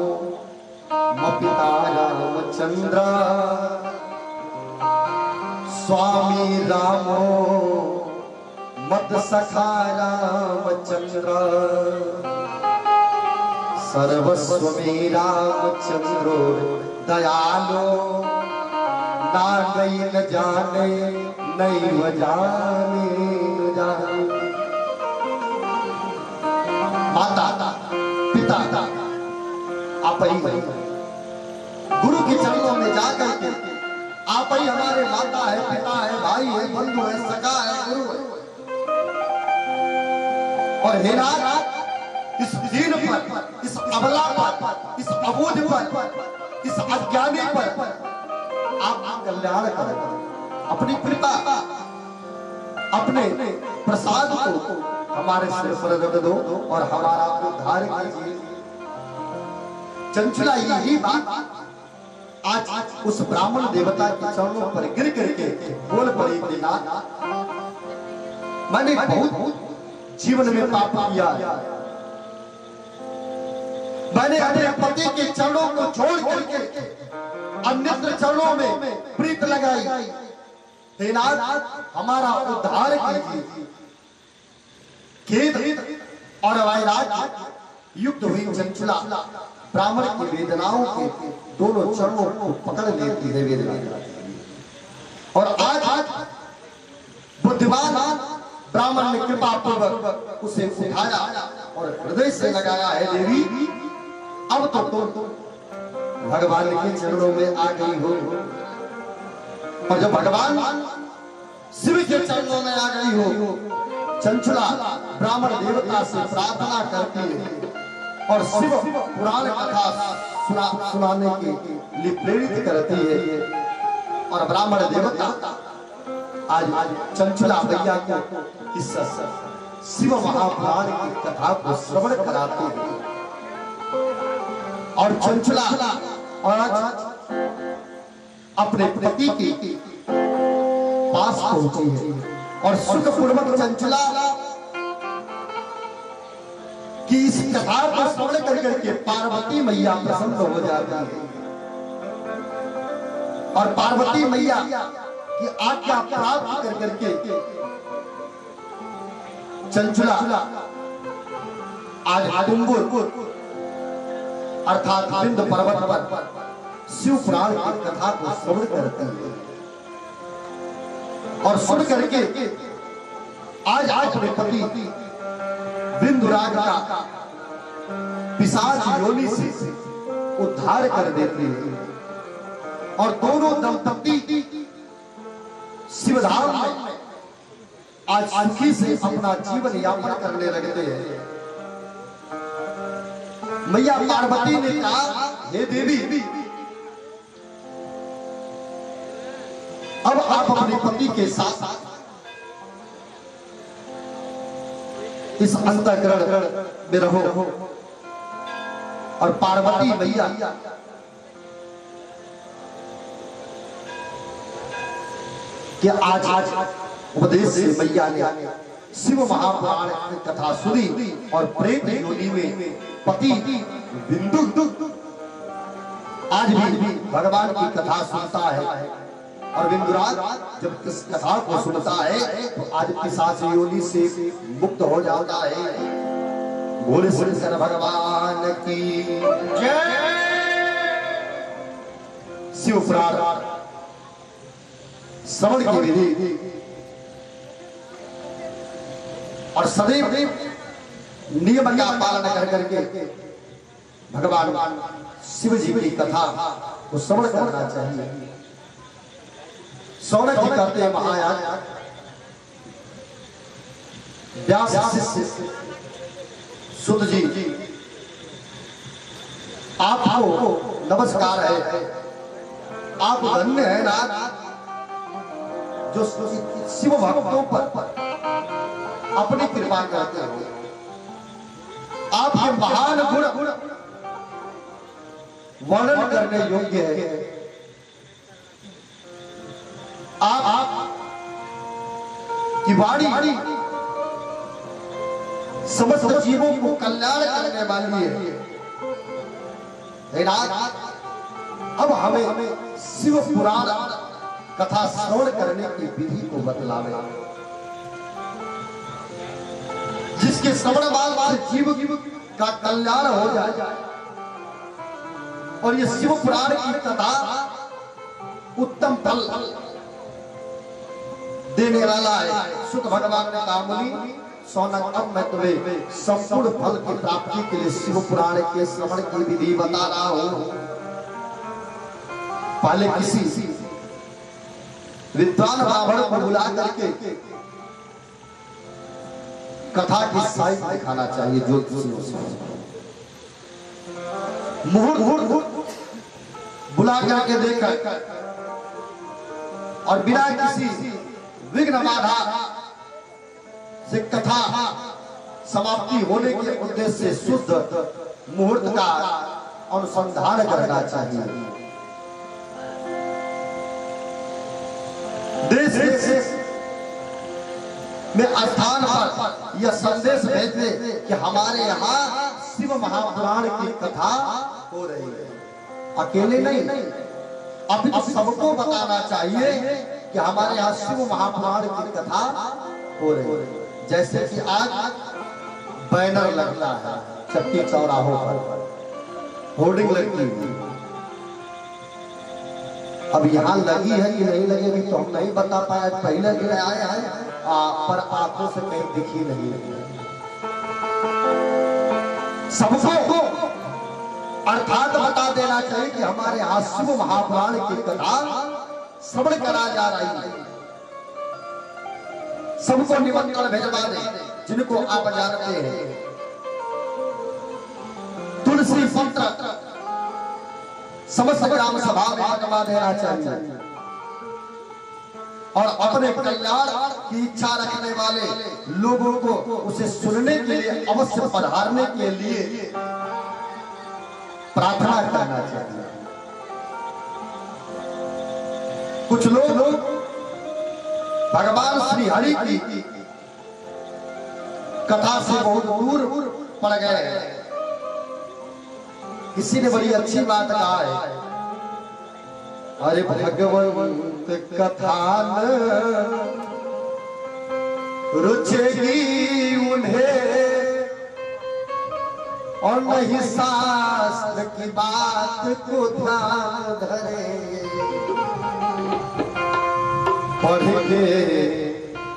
पिता रामचंद्र, स्वामी रामो मत सखा रामचंद्र, सर्वस्व में रामचंद्रो दयालो, ना गई न जाने नहीं न जाने न जाने। माता पिता आप ही गुरु के चरणों में जाकर के आप ही हमारे माता है, पिता है, भाई है, बंधु है, सखा है, गुरु है। और हे नाथ, इस दीन पर, इस अबला पर, इस अबूझ पर, इस अज्ञानी पर आप कल्याण करें। अपनी कृपा, अपने प्रसाद को हमारे सिर पर रख दो और हमारा उद्धार कीजिए। चंचला यही बात आज उस ब्राह्मण देवता के चरणों पर गिर करके बोल पड़ी कि नाथ, मैंने बहुत जीवन में पाप किया, मैंने अपने पति के चरणों को छोड़ करके अन्यत्र चरणों में प्रीत लगाई। हे नाथ, हमारा उद्धार कीजिए। खेद और वैराग्य युक्त हुई चंचला ब्राह्मण की वेदनाओं के दोनों चरणों को पकड़ लेती है वेदना। और आज बुद्धिमान ब्राह्मण ने कृपा पूर्वक उसे उठाया और हृदय से लगाया है, देवी अब तो तुम भगवान के चरणों में आ गई हो। और जब भगवान शिव के चरणों में आ गई हो, चंचला ब्राह्मण देवता से प्रार्थना करती है और शिव पुराण कथा सुनाने के लिए प्रेरित करती है। और ब्राह्मण देवता आज चंचला भैया को इस शिव महापुराण की कथा को श्रवण कराते हैं। और चंचला आज अपने पति के पास पहुंची है और सुखपूर्वक चंचला कि इस कथा को श्रवण कर करके पार्वती मैया प्रसन्न हो जाती है और पार्वती मैया की आज्ञा प्राप्त कर करके चंचला आज आडुम्बुर अर्थात विंध्य पर्वत पर शिव पुराण की कथा को श्रवण करती है और सुन करके आज अपने पति विंधुराज का पिशाच योनि से उद्धार कर देते हैं और दोनों दंपति शिवधाम में आज सुखी से अपना जीवन यापन करने लगते हैं। मैया पार्वती ने कहा, हे देवी, अब आप अपने पति के साथ इस अंतःकरण में रहो। और पार्वती मैया कि आज उपदेश से मैया ने शिव महापुराण की कथा सुनी और प्रेत योनि में पति बिंदु आज भी भगवान की कथा सुनता है और विंधुराज जब इस कथा को सुनता है तो आज पिशाच योनि से मुक्त हो जाता है। बोले शंकर भगवान की जय। शिव पुराण श्रवण की विधि और सदैव नियम का पालन कर करके भगवान शिव जी की कथा को श्रवण करना चाहिए। सौनक जी कहते हैं, महायान व्यास शिष्य सुत जी आपको नमस्कार है। आप धन्य है नाथ जो शिव भक्तों पर अपनी कृपा करते हो। आपके महान गुण वर्णन करने योग्य है। आप की वाणी समस्त जीवों को कल्याण करने वाली है। अब हमें शिव पुराण कथा श्रवण करने की विधि को बतलावे, जिसके श्रवण बाद जीव का कल्याण हो जाए। और ये शिव पुराण की कथा उत्तम फल देने वाला है। सुत भगवान ने कहा, मुनि सौनक, अब मैं तुम्हें संपूर्ण फल की प्राप्ति के लिए शिव पुराण के श्रवण की विधि बता रहा हूं। पहले किसी विद्वान ब्राह्मण को बुला करके कथा की साइज दिखाना चाहिए। जो मुहूर्त बुला करके देखकर और बिना किसी विघ्न बाधा से कथा समाप्ति होने के उद्देश्य से शुद्ध मुहूर्त का अनुसंधान करना चाहिए। देश में स्थान पर यह संदेश भेजने कि हमारे यहाँ शिव महापुराण की कथा हो रही है। अकेले नहीं, अभी तो सबको बताना चाहिए कि हमारे यहाँ शिव महापुराण की कथा हो रही है। जैसे कि आज बैनर लगता है चक्की चौराहों पर, होर्डिंग लगती है। अब यहाँ लगी है कि नहीं लगेगी तो हम नहीं बता पाए। पहले दिन आए हैं पर आंखों से कहीं दिखी नहीं। सबको अर्थात बता देना चाहिए कि हमारे यहाँ शिव महापुराण की कथा श्रवण करा जा रही है। सबको निमंत्रण भेजवा दे जिनको आप जानते हैं। तुलसी पत्र समस्त ग्राम सभा में बनवा देना चाहिए और अपने कल्याण की इच्छा रखने वाले लोगों को उसे सुनने के लिए अवश्य पधारने के लिए प्रार्थना करना चाहिए। कुछ लोग भगवान श्री हरि की कथा से बहुत दूर पड़ गए। किसी ने बड़ी अच्छी बात कहा है, अरे भगवंत कथा रुचेगी उन्हें और नहीं शास्त्र की बात को ध्यान धरेंगे। पढ़ेंगे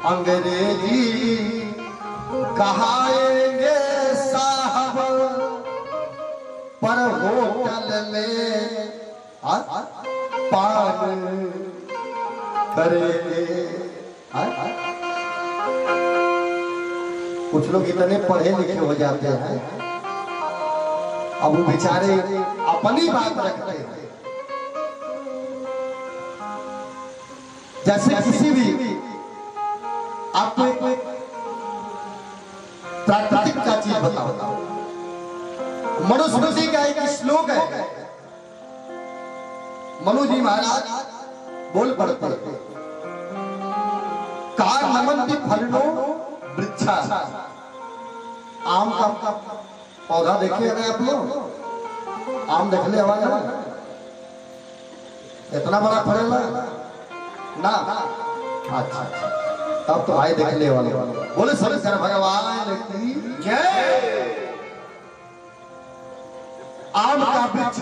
अंग्रेजी कहाएंगे साहब, पर होटल में पान करेंगे। कुछ लोग इतने पढ़े लिखे हो जाते हैं, अब वो बेचारे अपनी बात रखते हैं। जैसे किसी भी आपको एक प्राकृतिक का चीज बताओ। मनुस्मृति का एक श्लोक है, मनु जी महाराज बोल पड़ते कार नमन्ति फलनो वृक्षा। आम का पौधा देखे हैं आप लोग? आम देखने आवाज इतना बड़ा फलेगा ना? अच्छा, तब तो भाई देखने वाले बोले शंकर भगवान की जय। आम का वृक्ष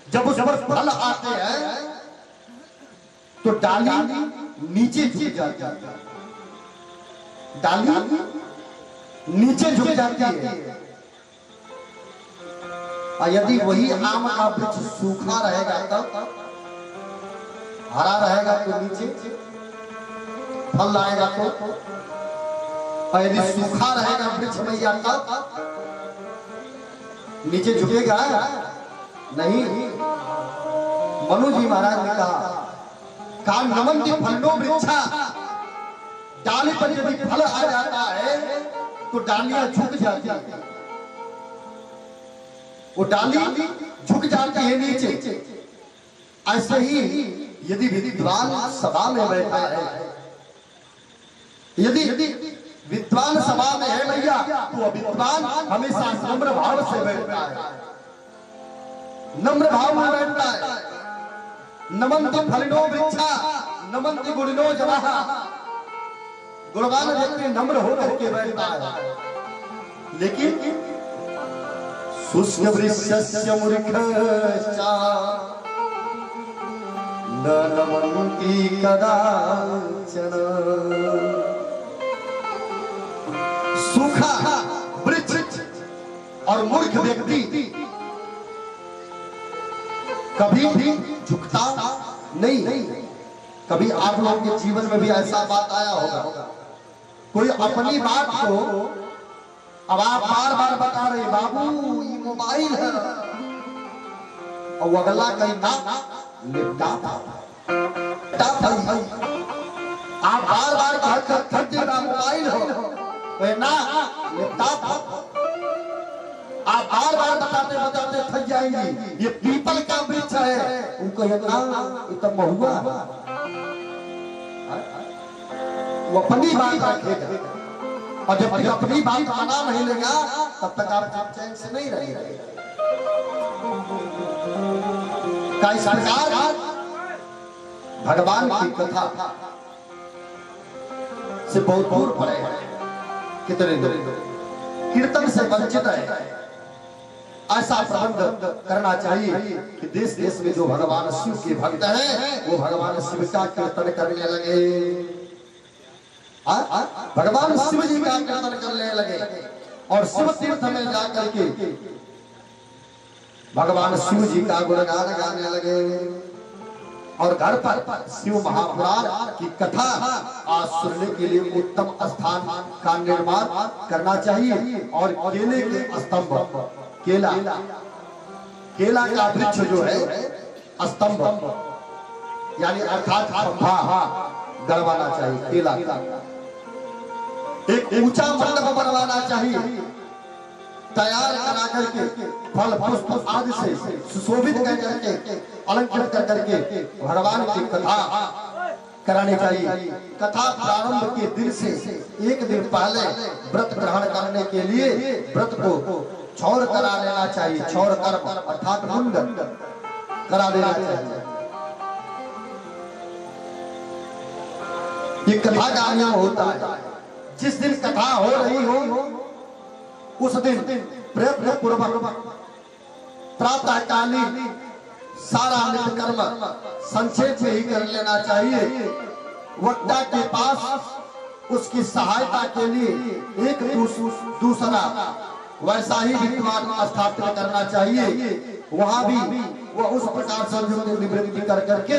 जब उस पर फल आते हैं तो डाली नीचे झुक जाती है, डाली नीचे झुक जाती है। और यदि वही आम का वृक्ष सूखा रहेगा तब हरा रहेगा तो नीचे फल आएगा तो, और यदि सूखा रहेगा वृक्ष मैया तब नीचे झुकेगा नहीं। मनु जी महाराज ने कहा नमन्ति फलो वृक्षा, डाली पर यदि फल आ जाता है तो डालियां झुक जाती है, वो डाली झुक जाती है नीचे। ऐसे ही यदि विद्वान सभा में बैठा है, यदि विद्वान सभा में है भैया, तो विद्वान हमेशा नम्र भाव से बैठता है, नम्र भाव में बैठता है। नमन्ति फलिनो वृक्षा नमन्ति गुणिनो जनाः। गुणवान व्यक्ति नम्र होकर के बैठता है, लेकिन शुष्क वृक्षस्य मूर्खश्च न नमन्ति कदाचन। सूखा वृक्ष और मूर्ख व्यक्ति कभी भी झुकता नहीं। कभी आप लोगों के जीवन में भी ऐसा बात आया होगा, कोई अपनी बात को अब आप बार बार बता रहे, बाबू ये मोबाइल है, और वो अगला कहीं ना लैपटॉप। आप बार बार थक देगा मोबाइल हो ना लैपटॉप। आप बार बार बताते बताते थक जाएंगी। ये पीपल का वृक्ष है, उनको ये तो महुआ, वो अपनी बात रखेगा, और जब तक अपनी बात माना नहीं लेगा तब तक आप चैन से नहीं रहेगा। इस प्रकार भगवान की कथा से बहुत दूर पड़े हैं, कितने कीर्तन से वंचित है। ऐसा प्रबंध करना चाहिए कि देश देश में जो भगवान शिव के भक्त हैं वो भगवान शिव का कीर्तन करने लगे, भगवान शिव जी का कीर्तन करने लगे, और शिव तीर्थ में जाकर के भगवान शिव जी का गुणगान गाने लगे। और घर पर शिव महापुराण की कथा आज सुनने के लिए उत्तम स्थान का निर्माण करना चाहिए। और केले के स्तंभ, केला का वृक्ष जो है स्तंभ यानी अर्थात खंभा गड़वाना चाहिए। केला का एक ऊंचा मंडप बनवाना चाहिए, तैयार करा करके फल पुष्प आदि से सुशोभित कर करके अलंकृत कर करके भगवान की कथा करानी चाहिए। कथा प्रारंभ के दिन से एक दिन पहले व्रत ग्रहण करने के लिए व्रत को छौर करा लेना चाहिए। छौर कर्म अर्थात मुंडन करा देना चाहिए। ये कथा का नियम होता है। जिस दिन कथा हो रही हो उस दिन प्रयत्न पूर्वक प्रातः कालीन सारा नित्य कर्म संक्षेप में ही कर लेना चाहिए। वक्ता के पास उसकी सहायता के लिए एक दूसरा वैसा ही विद्वान स्थापित करना चाहिए। वहां भी वह उस प्रकार संयोग निवृत्ति कर करके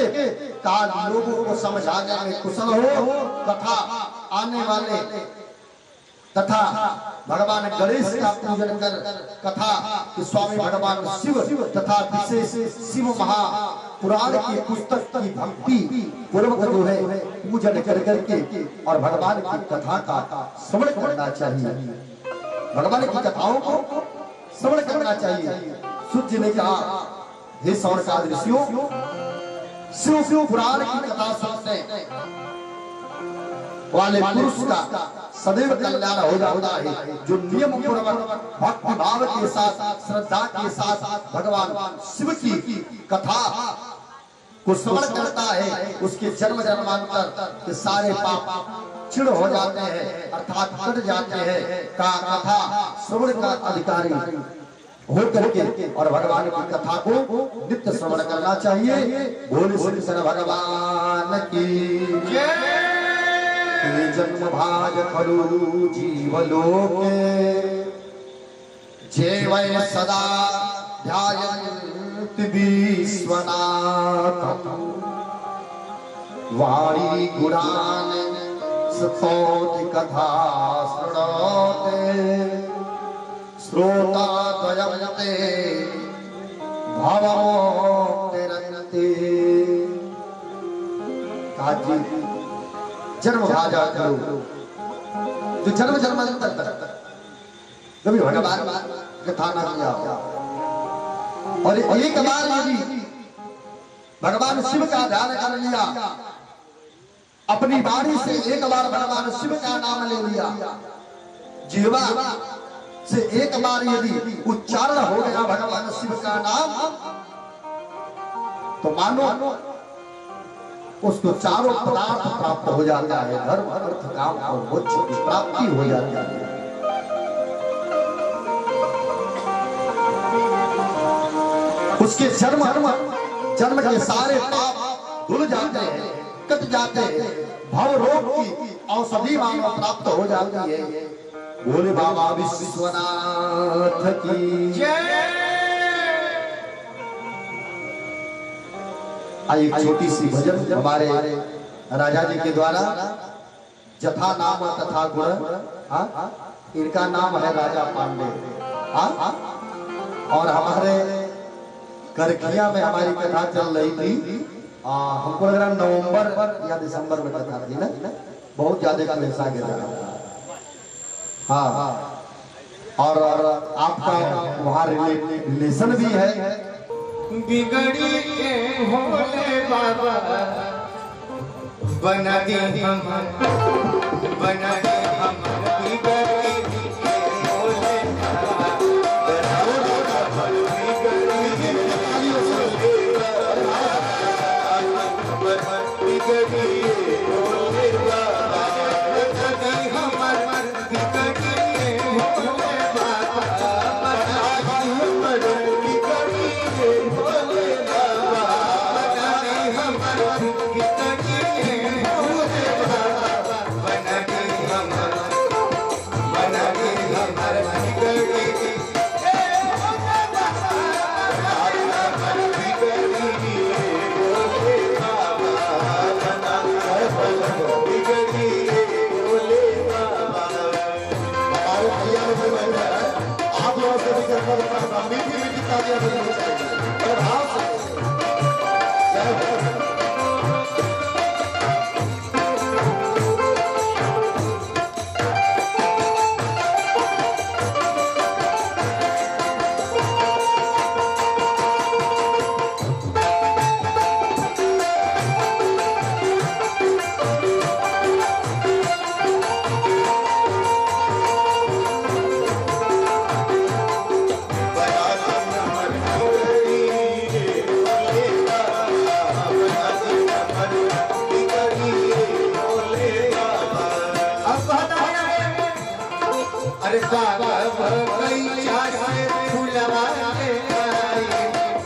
काल लोगों को समझाने में कुशल हो। कथा आने वाले तथा भगवान गणेश का पूजन कर कथा कि स्वामी भगवान शिव तथा विशेष शिव महापुराण की पुस्तक की भक्ति पूर्वक जो है पूजन कर करके और भगवान की कथा का श्रवण करना चाहिए। भगवान की कथाओं को श्रवण करना चाहिए। सूर्य ने कहा, हे सौनकादि ऋषियों, शिव पुराण की कथा सुनने वाले पुरुष का सदैव कल्याण हो जाता है। जो नियम पूर्वक भक्ति भाव के साथ श्रद्धा के साथ भगवान शिव की कथा को श्रवण करता है उसके जन्म जन्मांतर के सारे पाप चिड़ हो जाते हैं अर्थात कट जाते हैं। का कथा श्रवण का अधिकारी हो करके और भगवान की कथा को नित्य श्रवण करना चाहिए। बोले श्री कृष्ण भगवान की जय। जन्म भाज खरु जीवलोके जेवै सदा ध्यायन्ति विश्वनाथम् वाणी गुणान् स्तौति कथा शृणोते श्रोता द्वयन्ते भवमोक्तिरन्ति। काजी जन्म भाजा करो जो जन्म जन्मांतर तक कभी भगवान कथा न किया और एक बार यदि भगवान शिव का ध्यान कर लिया अपनी वाणी से एक बार भगवान शिव का नाम ले लिया जीवा से एक बार यदि उच्चारण हो गया भगवान शिव का नाम तो मानो उसको चारों पदार्थ प्राप्त हो जाता है। धर्म अर्थ काम और मोक्ष की प्राप्ति हो जाती है। उसके जन्म के सारे पाप धुल जाते हैं कट जाते हैं। भव रोग की औषधि मानो प्राप्त हो जाती है। बोले बाबा विश्वनाथ की जय। एक छोटी सी भजन हमारे राजा जी के द्वारा जथा नाम तथा गुण। इनका नाम है राजा पांडे और हमारे करखिया में हमारी कथा चल रही थी। हमको लग रहा नवंबर या दिसंबर में कथा थी ना। बहुत ज्यादा कलेसा गिरा। हाँ और आपका वहाँ रिलेशन भी है। बिगड़ी के भोले बाबा बना दे हम बिगड़ी के भोले बाबा बिगड़ी भोले बाबा बना दे हम अरे बाबा बगीचा से फूलवा ले आई,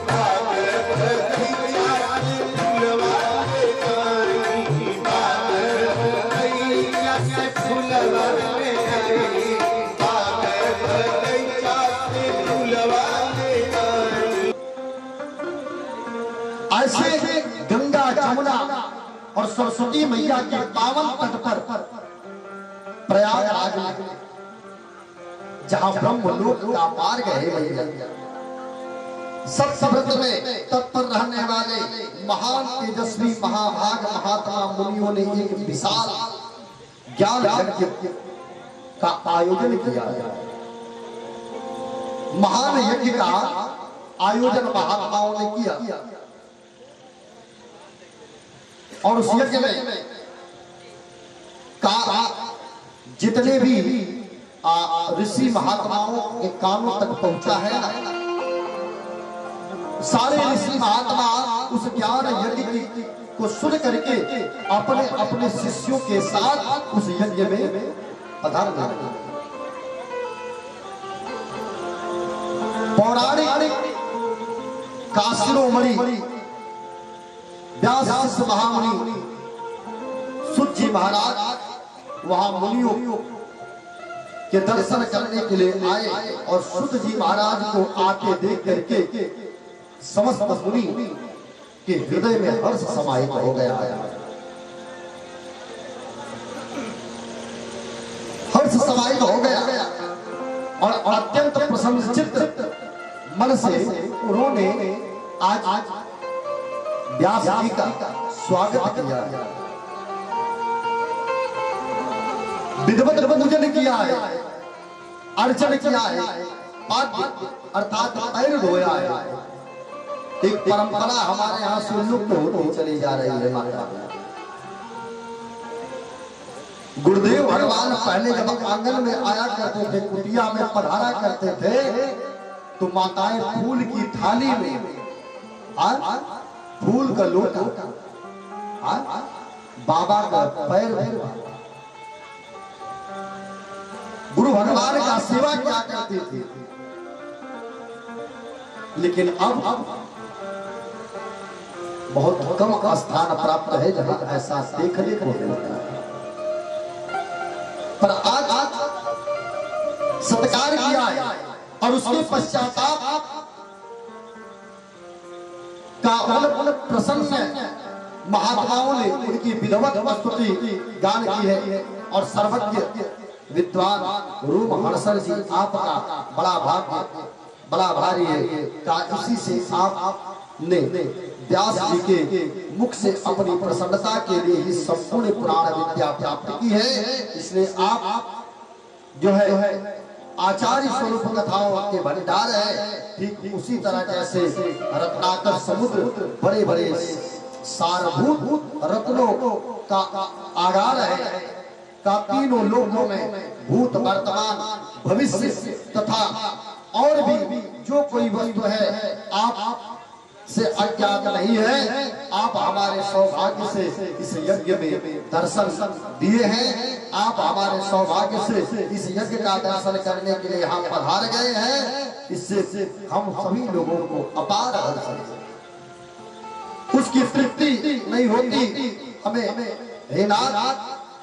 बाबा बगीचा से फूलवा ले आई, बाबा बगीचा से फूलवा ले आई, बाबा बगीचा से फूलवा ले आई। ऐसे गंगा जमुना और सरस्वती मैया के पावन तट पर प्रयागराज में जहां ब्रह्मलोक का मार्ग है मैया, सत्सव्रत में तत्पर रहने वाले महान तेजस्वी महाभाग महात्मा मुनियों ने एक विशाल ज्ञान यज्ञ का आयोजन किया। महान यज्ञ का आयोजन महात्माओं ने किया और उस यज्ञ में का जितने भी ऋषि महात्माओं के कानों तक पहुंचा है ना, सारे ऋषि महात्मा उस ज्ञान यज्ञ को सुन करके अपने अपने शिष्यों के साथ उस यज्ञ में पधार गए। पौराणिक काशिरोमणि व्यास शिष्य महामुनि सुत जी महाराज वहां मुनियों के दर्शन करने के लिए आए और सुत जी महाराज को आते देख करके समस्त मुनि के हृदय में हर्ष समाहित हो गया। हर्ष समाहित हो गया और अत्यंत प्रसन्नचित्त मन से उन्होंने आज व्यास जी का स्वागत किया, विधिवत पूजन किया है, अर्चन किया है, अर्थात पैर धोया है। एक परंपरा हमारे यहाँ से लुप्त होती चली जा रही है माता। गुरुदेव भगवान पहले जब आंगन में आया करते थे, कुटिया में पधारा करते थे, तो माताएं फूल की थाली में फूल का लोटा बाबा का पैर गुरु भगवान का सेवा क्या करते थे। लेकिन अब बहुत कम स्थान प्राप्त है जहां ऐसा देखने को मिलता है। पर आज सत्कार किया है और उसके पश्चाताप का उन प्रसन्न महात्माओं ने उनकी विधिवत स्तुति गान की है और सर्वज्ञ विद्वान रूप हर्षण जी आपका बड़ा भाग्य बड़ा भारी है का इसी से आपने व्यास जी के मुख से अपनी प्रसन्नता के लिए इस संपूर्ण पुराण विद्या प्राप्त की है। इसलिए आप जो है आचार्य स्वरूप कथाओं के भंडार है। ठीक उसी तरह जैसे रत्नाकर समुद्र बड़े बड़े सारभूत रत्नों का आगार है का तीनों लोकों में भूत वर्तमान भविष्य तथा और भी जो कोई वस्तु है आप से अज्ञात नहीं है। आप हमारे सौभाग्य से इस यज्ञ में दर्शन दिए हैं। आप हमारे सौभाग्य से इस यज्ञ का दर्शन करने के लिए यहाँ पधार गए हैं। इससे हम सभी लोगों को अपार हर्ष, उसकी तृप्ति नहीं होती हमें हे नाथ।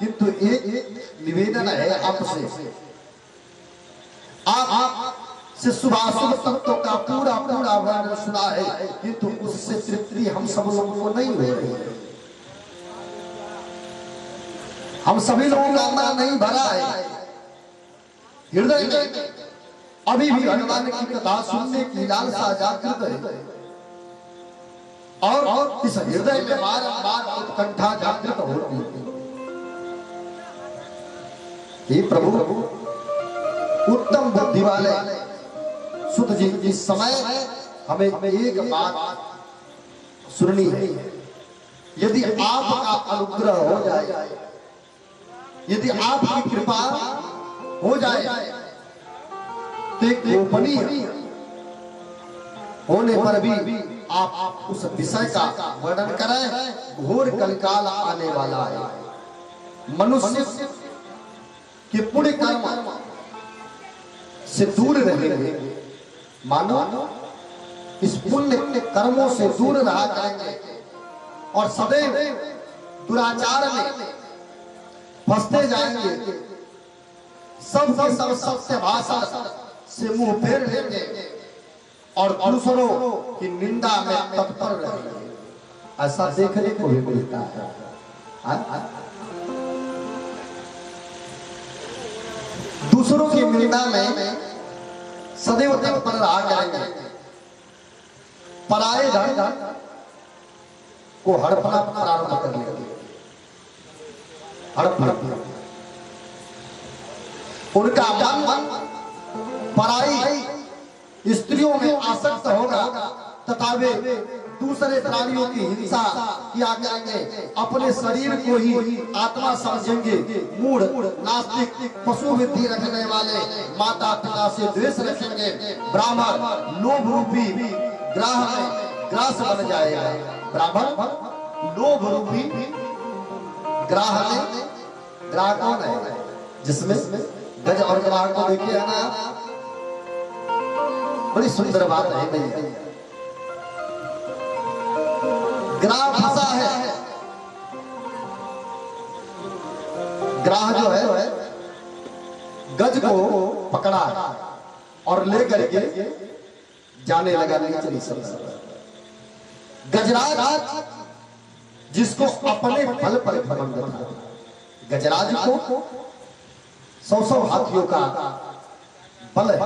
किंतु एक निवेदन है आपसे, आप से शुभाशुभ तत्वों का पूरा पूरा वर्णन सुना है, किंतु उससे तृप्ति हम सब लोगों को नहीं हो रही है। हम सभी लोगों का मन नहीं भरा है हृदय में, अभी भी भगवान की कथा सुनने की लालसा जागृत है और इस हृदय में बार-बार उत्कंठा जागृत होती है। हे प्रभु, उत्तम बुद्धि वाले सुत जी, इस समय हमें एक बात सुननी है। यदि आपका अनुग्रह हो जाए, यदि आपकी कृपा हो जाए, तो एक गोपनीय होने पर भी आप उस विषय का वर्णन करें। घोर कलकाल आने वाला है। मनुष्य के पुण्य कर्म से दूर रहेंगे, मानो इस पुण्य कर्मों से दूर रहा करेंगे और सदैव दुराचार में फंसते जाएंगे, सब सत्य भाषा से मुंह फेर लेंगे और दूसरों की निंदा में तत्पर रहेंगे। ऐसा देखने को भी मिलता है। दूसरों की निंदा में सदैव तत्पर रहा करेंगे, पराये धन को हड़पना प्रारंभ कर लेंगे। उनका मन पराई स्त्रियों में आसक्त होगा तथा वे दूसरे प्राणियों की हिंसा किया करेंगे, अपने शरीर को ही आत्मा समझेंगे, मूढ़ नास्तिक पशु बुद्धि रखने वाले माता पिता से द्वेष रखेंगे, ब्राह्मण लोभ रूपी ग्रास बन जाएगा। ब्राह्मण लोभ रूपी ग्राह कौन है? जिसमें गज और ग्राह को देखिए है ना, बड़ी सुंदर बात है भैया। ग्राह भाषा है, ग्राह जो है गज को पकड़ा और लेकर के जाने लगा नीचे सब। गजराज जिसको अपने बल पर घमंड था, गजराज को 100 हाथियों का बल है,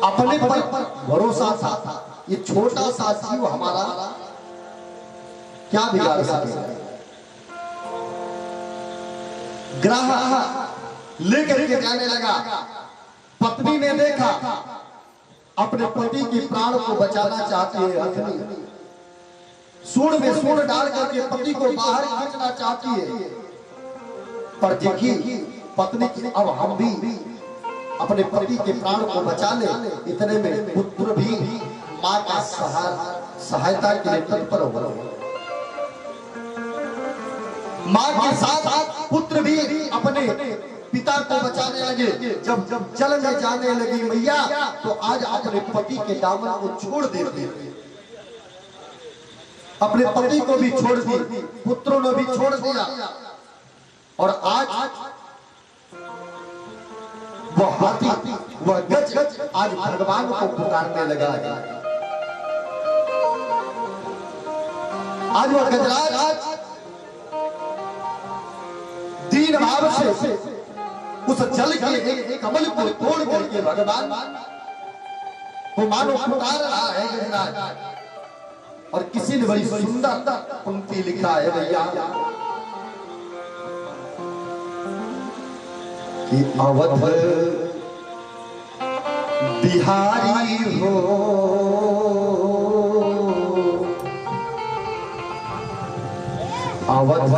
अपने बल पर भरोसा था। ये छोटा सा जीव हमारा क्या बिगाड़ सकेगा? ग्राह लेकर के जाने लगा। पत्नी ने देखा अपने पति के प्राण को बचाना चाहती है अग्नि, सूंड में सूंड डाल करके पति को बाहर खींचना चाहती है, पर देखिए पत्नी की अब हम भी अपने पति के प्राण को बचा ले, इतने में पुत्र भी मां का सहायता के लिए तत्पर हो गए। मां के साथ पुत्र भी अपने पिता को बचाने लगे। जब जल में जाने लगी मैया तो आज अपने पति के दामन को छोड़ देती, अपने पति को भी छोड़ दी, पुत्रों ने भी छोड़ दिया और आज वह हाथी वह गज आज भगवान को पुकारने लगा। आज वह गजराज दीन भाव से उस जल के एक कमल को तोड़ करके भगवान को मानो पुकार रहा है गजराज। और किसी ने बड़ी सुंदर पंक्ति लिखा है भैया कि अवध बिहारी हो, अवध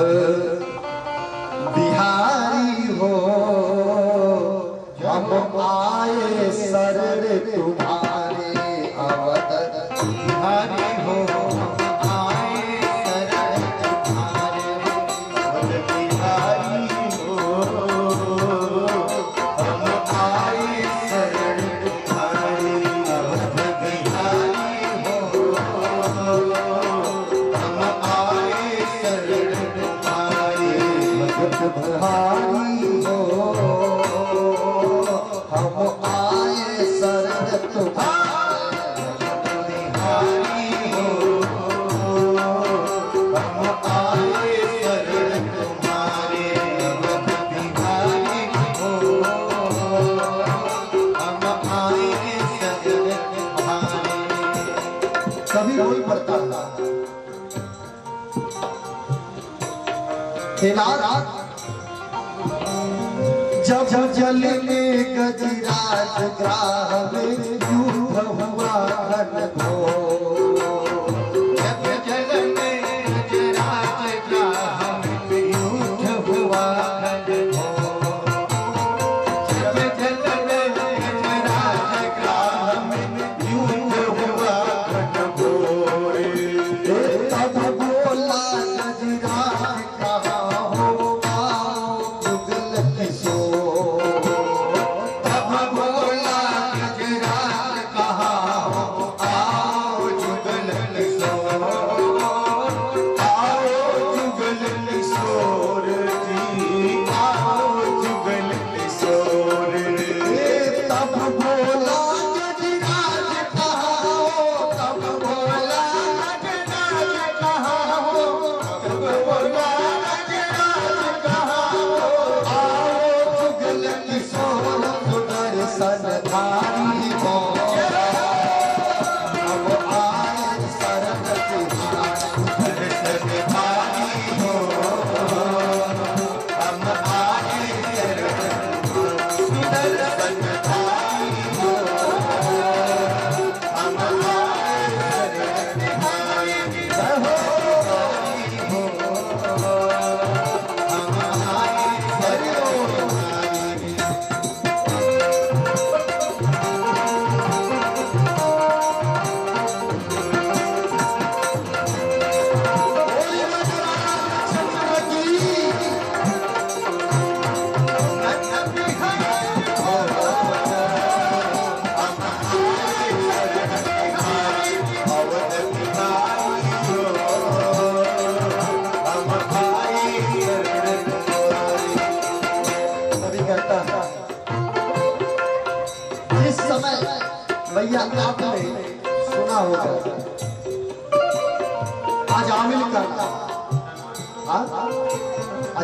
बिहारी हो, हम आए शरण तुम्हारे। अवध बिहारी हो, हम आए शरण तुम्हारे। अवध बिहारी हो, हम आए शरण तुम्हारे। अवध बिहारी हो, हम आए शरण तुम्हारे। अवध बिहारी हो, हम आए शरण तुम्हारे। बिहारी हो, हम आए शरण तुम्हारे। बिहारी हो, हम आए शरण तुम्हारे। कभी रोई पड़ता था जब जल में गजराज ग्राह में युद्ध हुआ घनघोर। जब जल में गजराज ग्राह में युद्ध हुआ घनघोर। जब जल में गजराज ग्राह में युद्ध हुआ घनघोर। तब बोला गजराज कहाँ हो, आओ जुगल किशोर।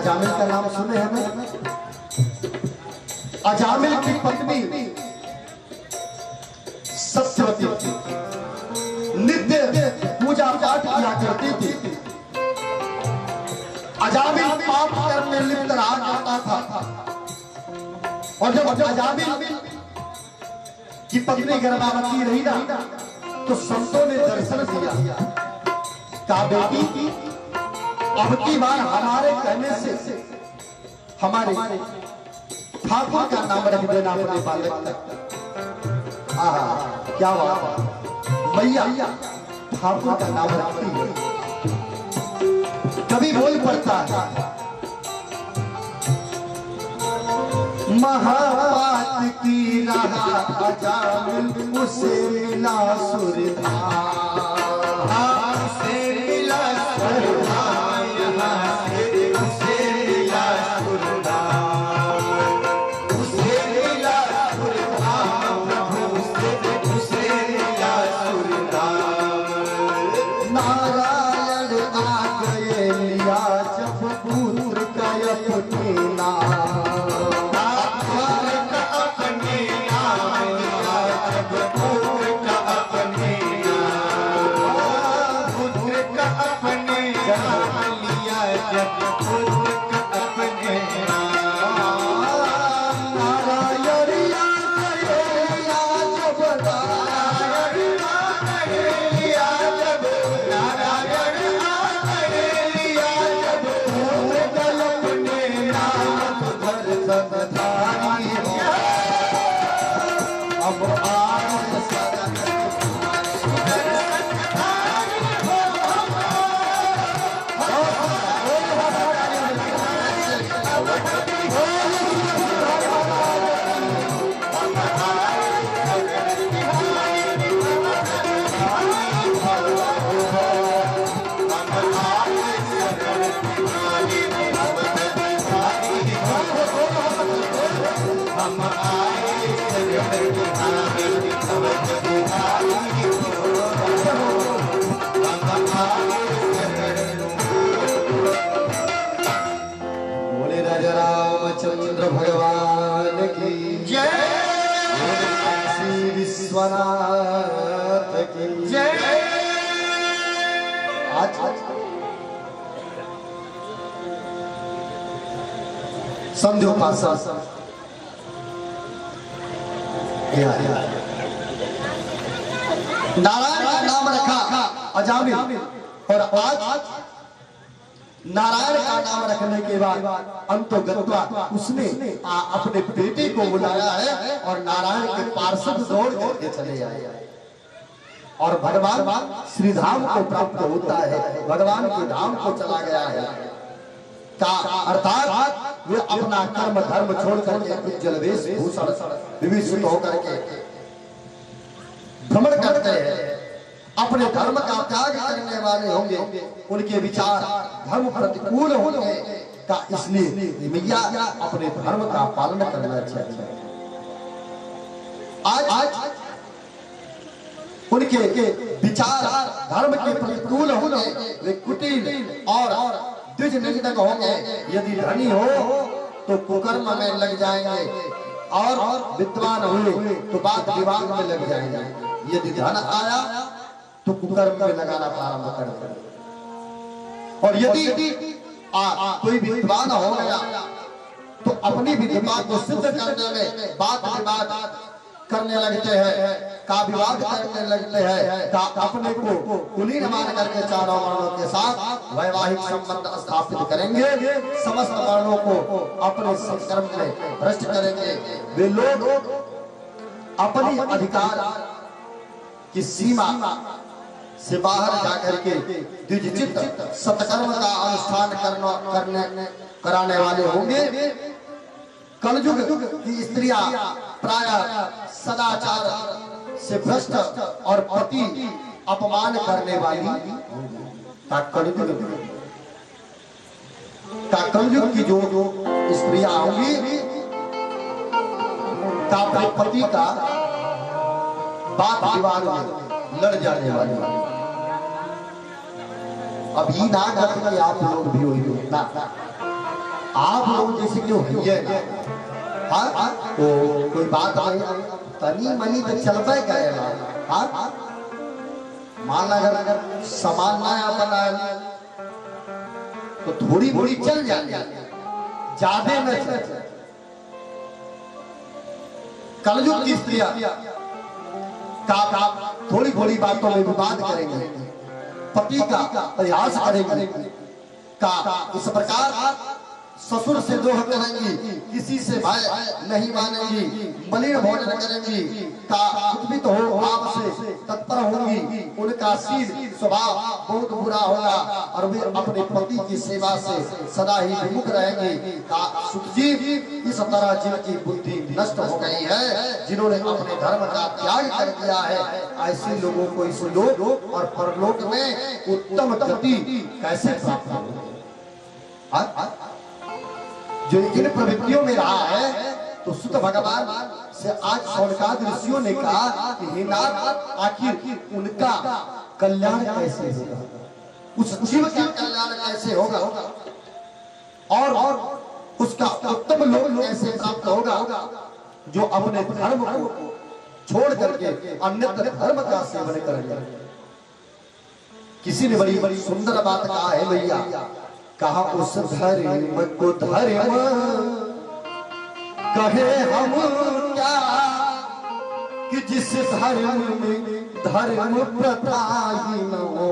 अजामिल का नाम सुने हमें? अजामिल की पत्नी सत्यवती नित्य पूजा पाठ किया करती थी। अजामिल पाप कर्म में लिप्त रहा करता था और जब अजामिल की पत्नी गर्भवती रही ना तो संतों ने दर्शन दिया। कहा बेटी अब की बार हमारे कहने से हमारे ठाकुर का नाम रख देना अपने बालक तक। क्या बात, मैया ठाकुर का नाम रखती है। कभी बोल पड़ता है महापात की राह अजामिल उसे मिला सुरधाम, उसे मिला सुरधाम, उसे मिला सुरधाम, उसे मिला सुरधाम, उसे मिला सुरधाम। नारायण आ गए लिया जब पुत्र का अपने नाम, चंद्र भगवान की जय, श्री विश्वनाथ की जय। आज संध्योपासन नारायण का नाम रखा अजामिल और आज नारायण का नाम रखने के बाद अंतोगत्वा उसने अपने बेटे को बुलाया है और नारायण के पार्षद दौड़ करके चले आए और भगवान श्री धाम को प्राप्त होता है, भगवान के धाम को चला गया है का अर्थात वे अपना कर्म धर्म छोड़ करके उज्जवल वेशभूषण विभूषित होकर के भ्रमण करते हैं। अपने धर्म का त्याग करने वाले होंगे, उनके विचार धर्म प्रतिकूल होंगे का, इसलिए मैया अपने धर्म का पालन करना चाहिए। आज उनके विचार धर्म के प्रतिकूल होंगे, वे कुटिल और द्विज निंदक होंगे। यदि धनी हो तो कुकर्म में लग जाएंगे और विद्वान हुए तो बात विवाद में लग जाएंगे। यदि धन आया तो कुकर्म में लगाना प्रारंभ कर दे और यदि कोई विद्वान हो गया तो अपनी विद्वता को सिद्ध करने में बात विवाद करने लगते हैं, का विवाद करने लगते हैं, का अपने को कुलीन मान करके चारों वर्णों के साथ वैवाहिक संबंध स्थापित करेंगे, समस्त वर्णों को अपने संकर्म में भ्रष्ट करेंगे। वे लोग अपनी अधिकार की सीमा से बाहर जाकर के द्विजित सत्कर्म का अनुष्ठान कराने वाले होंगे। कलयुग की स्त्रियां प्रायः सदाचार से भ्रष्ट और पति अपमान करने वाली कलयुग की जो स्त्रियां होंगी का पति का बात विवाद में लड़ जाने वाली। अब ये ना करते आप लोग भी हो ना आप लोग जैसे क्यों है हाँ तो कोई बात नहीं तनी मनी तो चलबे करेगा हाँ मान अगर सामान नया बनाए तो थोड़ी थोड़ी चल जाए ज्यादा न चले। कलयुग की स्त्रियां का थोड़ी थोड़ी बातों में विवाद करेंगे, पति का प्रयास करेंगे, का इस प्रकार ससुर से दोह करेंगी, किसी से भय नहीं मानेंगी, मलिन भोजन करेंगी, का कुछ हो भाव से तत्पर होंगी, उनका शील स्वभाव बहुत बुरा होगा और वे अपने पति की सेवा से सदा ही विमुख रहेंगी। का सुख जी इस तरह जिनकी बुद्धि नष्ट हो गई है, जिन्होंने अपने धर्म का त्याग कर दिया है, ऐसे लोगों को इस लोक और परलोक में उत्तम गति कैसे प्राप्त होगी? जो इन प्रवृत्तियों में रहा है तो सुत भगवान से आज शौनकादि ऋषियों ने कहा कि हे नाथ आखिर उनका कल्याण कैसे होगा, उस जीव का कल्याण कैसे होगा और उसका उत्तम लोक कैसे प्राप्त होगा जो अपने धर्म को छोड़ करके अन्यत्र धर्म का सेवन करेगा। किसी ने बड़ी बड़ी सुंदर बात कहा है भैया, कहा उस धर्म को धर्म कहे हम क्या कि जिस धर्म में धर्म प्रथा ही न हो।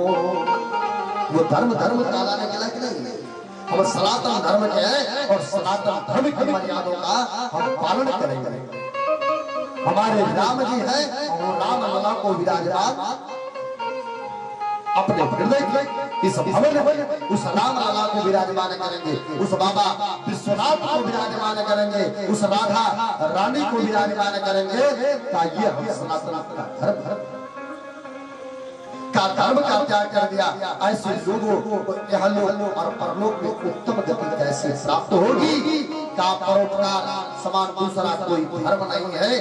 वो धर्म धर्म कहलाने के लायक नहीं है। हम सनातन धर्म के हैं और सनातन धर्म की मर्यादों का हम पालन करेंगे। हमारे राम जी हैं और राम लला को विराजमान अपने हृदय के इस भवन में उस राम लला को विराजमान करेंगे, उस बाबा विश्वनाथ को विराजमान करेंगे, उस राधा रानी को विराजमान करेंगे। का ये हम सनातन का धर्म का त्याग कर दिया। ऐसे लोगों को इहलोक और परलोक में उत्तम गति कैसे प्राप्त होगी? का परोपकार समान दूसरा कोई धर्म नहीं है।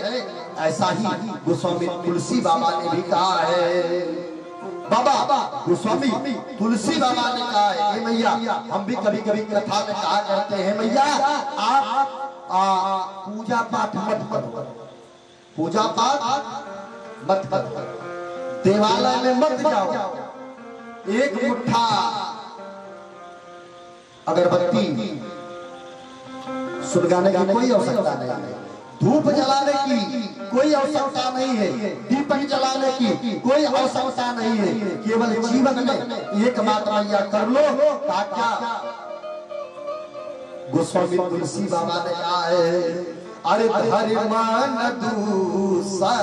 ऐसा ही गोस्वामी तुलसी बाबा ने भी कहा है। बाबा गोस्वामी तुलसी बाबा ने कहा है, हे मैया हम भी कभी कभी कथा में कहा करते हैं, मैया आप पूजा पाठ मत करो, पूजा पाठ मत करो, देवालय में मत जाओ, एक मुट्ठा अगरबत्ती सुलगाने की कोई आवश्यकता नहीं, धूप जलाने की कोई आवश्यकता नहीं है, दीपक जलाने की कोई आवश्यकता नहीं है। केवल जीवन में एक बात मैया कर लो। क्या गोस्वामी तुलसी बाबा ने कहा है, अरे धर्म न दूसरा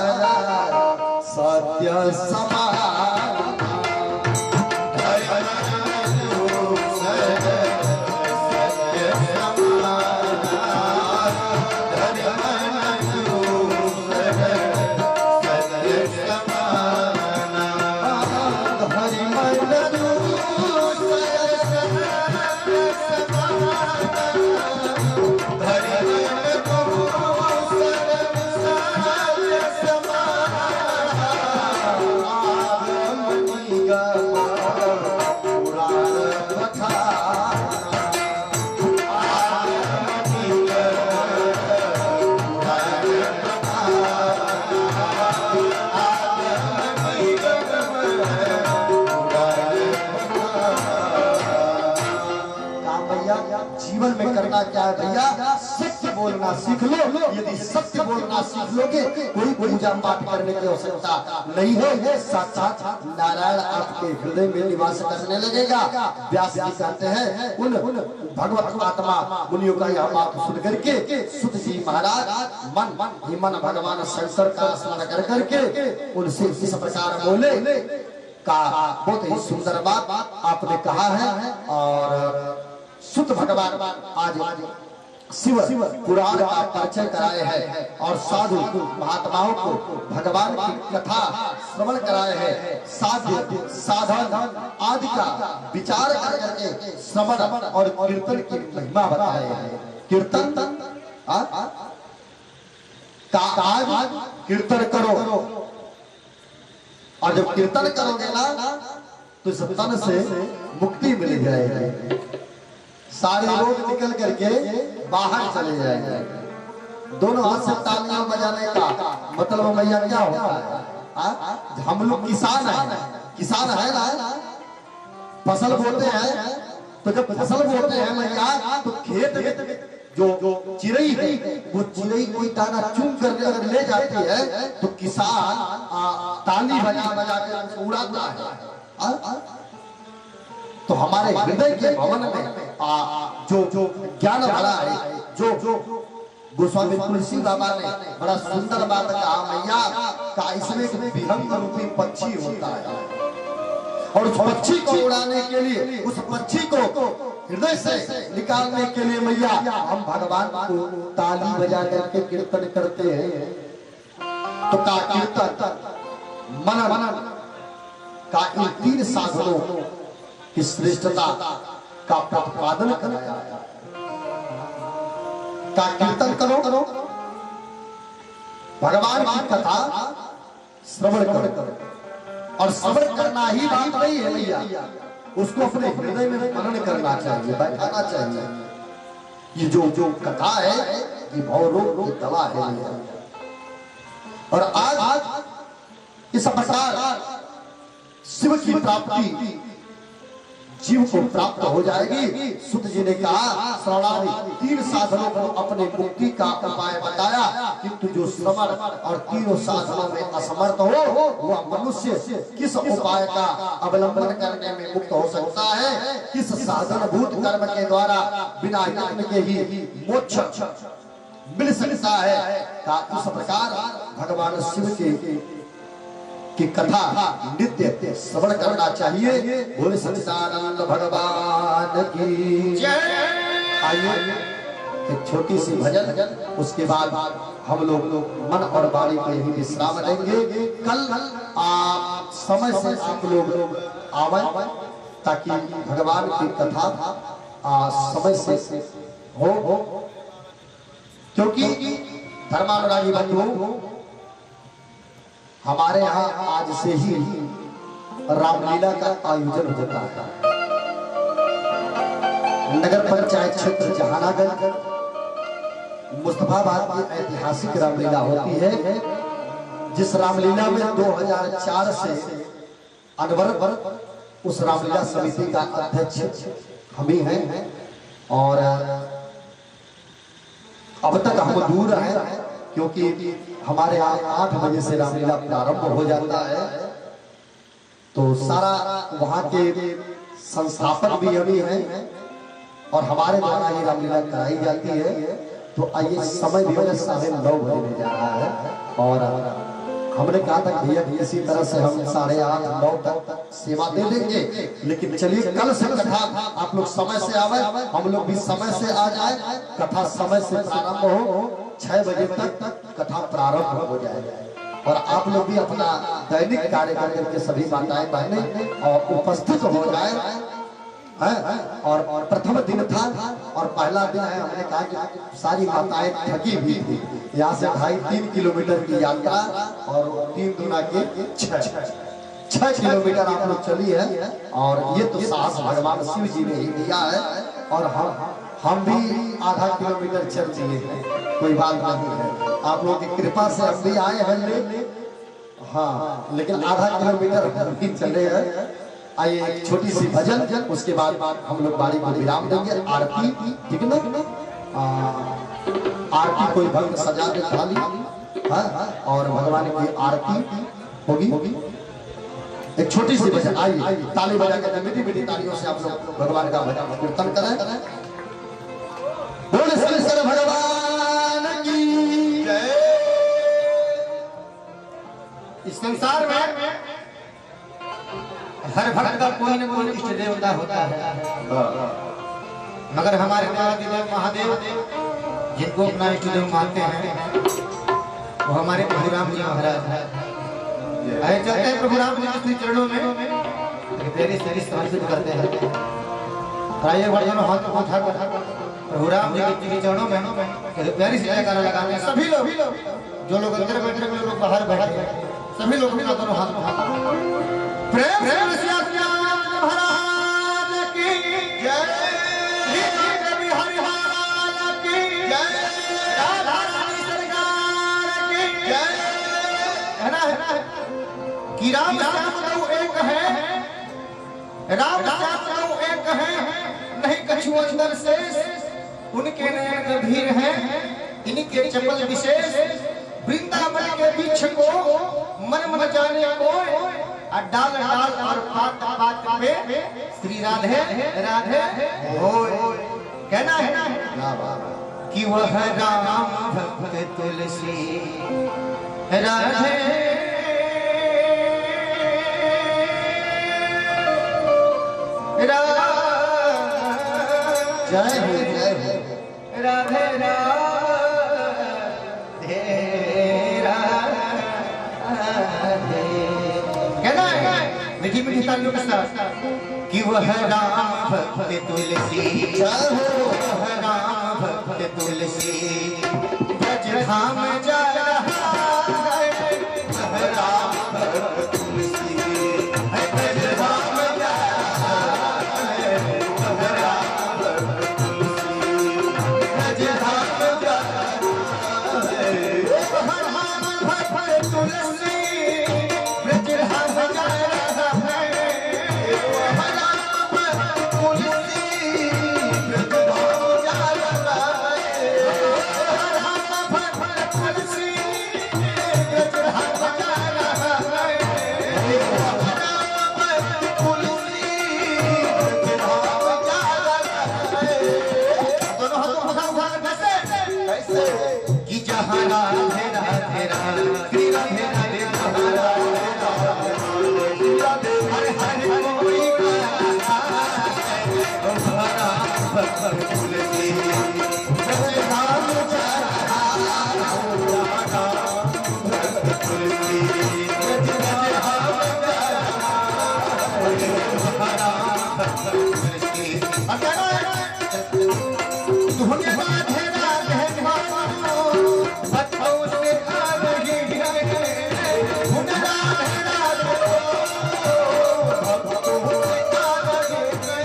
सत्य समान, जीवन में करना क्या है भैया? सत्य बोलना सीख लो। यदि सत्य बोलना सीख लोगे कोई पूजा पाठ करने की आवश्यकता नहीं है, साक्षात नारायण आपके हृदय में निवास करने लगेगा। व्यास जी कहते हैं उन भगवत आत्मा मुनियों का यह बात सुन करके सुत जी महाराज मन भगवान शंकर का स्मरण कर करके उनसे इस प्रकार बोले का बहुत ही सुंदर बात आपने कहा है। और सुत भगवान आज शिव पुराण का परिचय कराए हैं और साधु महात्माओं को भगवान की कथा श्रवण कराए हैं। साध्य साधन आदि का विचार करके श्रवण और कीर्तन की महिमा बताए हैं। कीर्तन कीर्तन करो और जब कीर्तन करोगे ना तो इस तन से मुक्ति मिल जाएगी। सारे लोग निकल करके बाहर चले जाएंगे। दोनों हाथ से तालियां बजाने का मतलब भैया क्या होता है? हम लोग किसान है, किसान है ना, फसल बोते हैं। तो जब फसल बोते हैं भैया, तो खेत में जो चिड़ई है, वो चिड़ई कोई दाना चुन कर अगर ले जाती है तो किसान ताली बजा बजा के उड़ाता है। तो हमारे हृदय के भवन में जो ज्ञान भरा है, जो गोस्वामी तुलसी बाबा ने बड़ा सुंदर बात कहा, मैया का इसमें एक विहंग रूपी पक्षी होता है, और उस पक्षी को उड़ाने के लिए, उस पक्षी को हृदय से निकालने के लिए मैया हम भगवान को ताली बजा करके कीर्तन करते हैं। तो का कीर्तन मनन का इन 3 साधनों की श्रेष्ठता का प्रतिपादन कराया है। का कीर्तन करो, भगवान की कथा श्रवण करो, और श्रवण करना ही बात नहीं है भैया, उसको अपने हृदय में मनन करना चाहिए, बैठाना चाहिए। ये जो कथा है ये भवरोग की दवा है भैया। और आज इस प्रकार शिव की प्राप्ति जीव को प्राप्त हो जाएगी। सुत जी ने कहा श्रवणादि 3 साधनों को अपने मुक्ति का उपाय बताया, किंतु जो समर्थ और 3 साधनों में असमर्थ हो वह मनुष्य किस उपाय का अवलंबन करने में मुक्त हो सकता है, किस साधन भूत कर्म के द्वारा बिना यत्न के ही मोक्ष मिल सकता है। का इस प्रकार भगवान शिव की कथा नित्य श्रवण करना चाहिए। बोले सच्चिदानंद भगवान की जय। आइए एक छोटी सी भजन, उसके बाद हम लोग मन और वाणी को यही विश्राम लेंगे। कल आप समय से आप लोग आवे ताकि भगवान की कथा समय से हो, क्योंकि धर्मानुरागी बंधु हमारे यहाँ आज से ही रामलीला का आयोजन होता है। नगर पंचायत क्षेत्र जहानागंज मुस्तफाबाद की ऐतिहासिक रामलीला होती है, जिस रामलीला में 2004 से अनवरत उस रामलीला समिति का अध्यक्ष हम ही हैं। और अब तक हम दूर हैं, क्योंकि हमारे यहाँ 8 बजे से रामलीला प्रारंभ हो जाता है। तो सारा वहाँ के संस्थापक भी अभी हैं और हमारे द्वारा ही रामलीला कराई जाती है। तो आइए समय भी 9:30 बजे जा रहा है, और हमने कहा था भैया इसी तरह से हम 8:30-9 तक सेवा दे देंगे। लेकिन चलिए कल से कथा आप लोग समय से आवे, हम लोग भी समय से आ जाए, कथा समय से प्रारंभ हो, 6 बजे तक कथा प्रारंभ हो जाएगा। और आप लोग भी अपना दैनिक कार्य करके सभी माताएं बहनें और उपस्थित हो जाए। और प्रथम दिन था और पहला दिन है, हमने कहा कि सारी माताएं थकी हुई थी। यहाँ से 2.5-3 किलोमीटर की यात्रा और 3 दूना के 6 किलोमीटर आप लोग चली है। और ये तो साहस भगवान शिव जी ने ही दिया है, और हम भी आधा किलोमीटर चल दिए हैं, कोई बात नहीं है। आप लोगों की कृपा से हम भी आए हैं, हाँ, लेकिन आधा किलोमीटर हम भी चले हैं। आइए एक छोटी सी भजन, उसके बाद हम लोग बारी को विराम देंगे। आरती, ठीक है ना? आरती कोई भक्त सजा के थाली, और भगवान की आरती होगी। एक छोटी सी भजन, आइए ताली बजा के मीठी मीठी तालियों से आप लोग भगवान का भजन कीर्तन करें। बोले शंकर भगवान की जय। इस संसार में हर भक्त का कोई न कोई इष्ट देवता होता है, मगर हमारे देव महादेव जिनको अपना इष्ट देव मानते हैं वो हमारे प्रभु राम जी महाराज हैं। आए चलते हैं प्रभु राम जी के चरणों में, तेरी तेरी समर्पित करते हैं। आइए भजन हाथ को उठा प्रभु राम जी के चरणों में प्यारी सी जयकारा लगाते हैं सभी लोग, जो लोग अंदर बैठे हैं, जो लोग बाहर बैठे हैं, सभी लोग अपना दोनों हाथ उठा प्रेम महाराज की जय। कि राम श्याम दो एक है, राम श्याम दो एक है, नहीं कछु अंदर शेष, उनके नयन गंभीर हैं, इनके चपल विशेष, वृंदावन के वृक्ष को मन मन जाने को, डाल डाल और पात पात पे श्री राधे राधे होय। कहना है कि वह राम भक्त तुलसी राधे जय हो जय हो। राधे राधे कहना है मीठी मीठी तालियों के साथ कि वह राम भक्त तुलसी जय हो। वह राम भक्त तुलसी ब्रज धाम जा रहा है, वह राम भक्त तुलसी ब्रज धाम जा रहा है, वह राम भक्त तुलसी ब्रज धाम जा रहा है, वह राम भक्त तुलसी ब्रज धाम जा रहा है, वह राम भक्त तुलसी ब्रज धाम जा रहा है, वह राम भक्त तुलसी ब्रज धाम जा रहा है, वह राम भक्त तुलसी ब्रज धाम जा रहा है। दोनों हाथों को उठा कैसे कि जहाँ राधे राधे राधे राधे राधे जहाँ राधे राधे राधे हरे हरे कोई गाता है, वह राम भक्त तुलसी ब्रज धाम जा रहा है, वह राम भक्त तुलसी ब्रज धाम जा रहा है, वह राम भक्त तुलसी। अब क्या धुने राधे राधे मानो भक्तों से आ रही है, धुन राधे राधे भक्तों से आ रही है,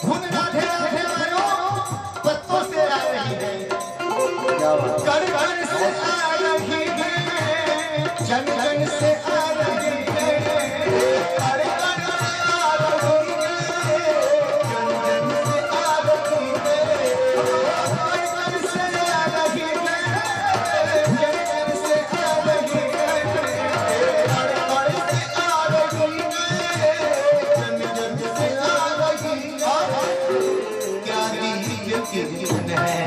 धुन राधे राधे मानो भक्तों से आ रही है, कण कण से आ रही है, जन जन से आ रही है, कण कण से आ रही है, जन जन से आ रही है, कण कण से आ रही है, जन जन से आ रही है, कण कण से आ रही है, जन जन से आ रही है। क्या दिव्य कीर्तन है,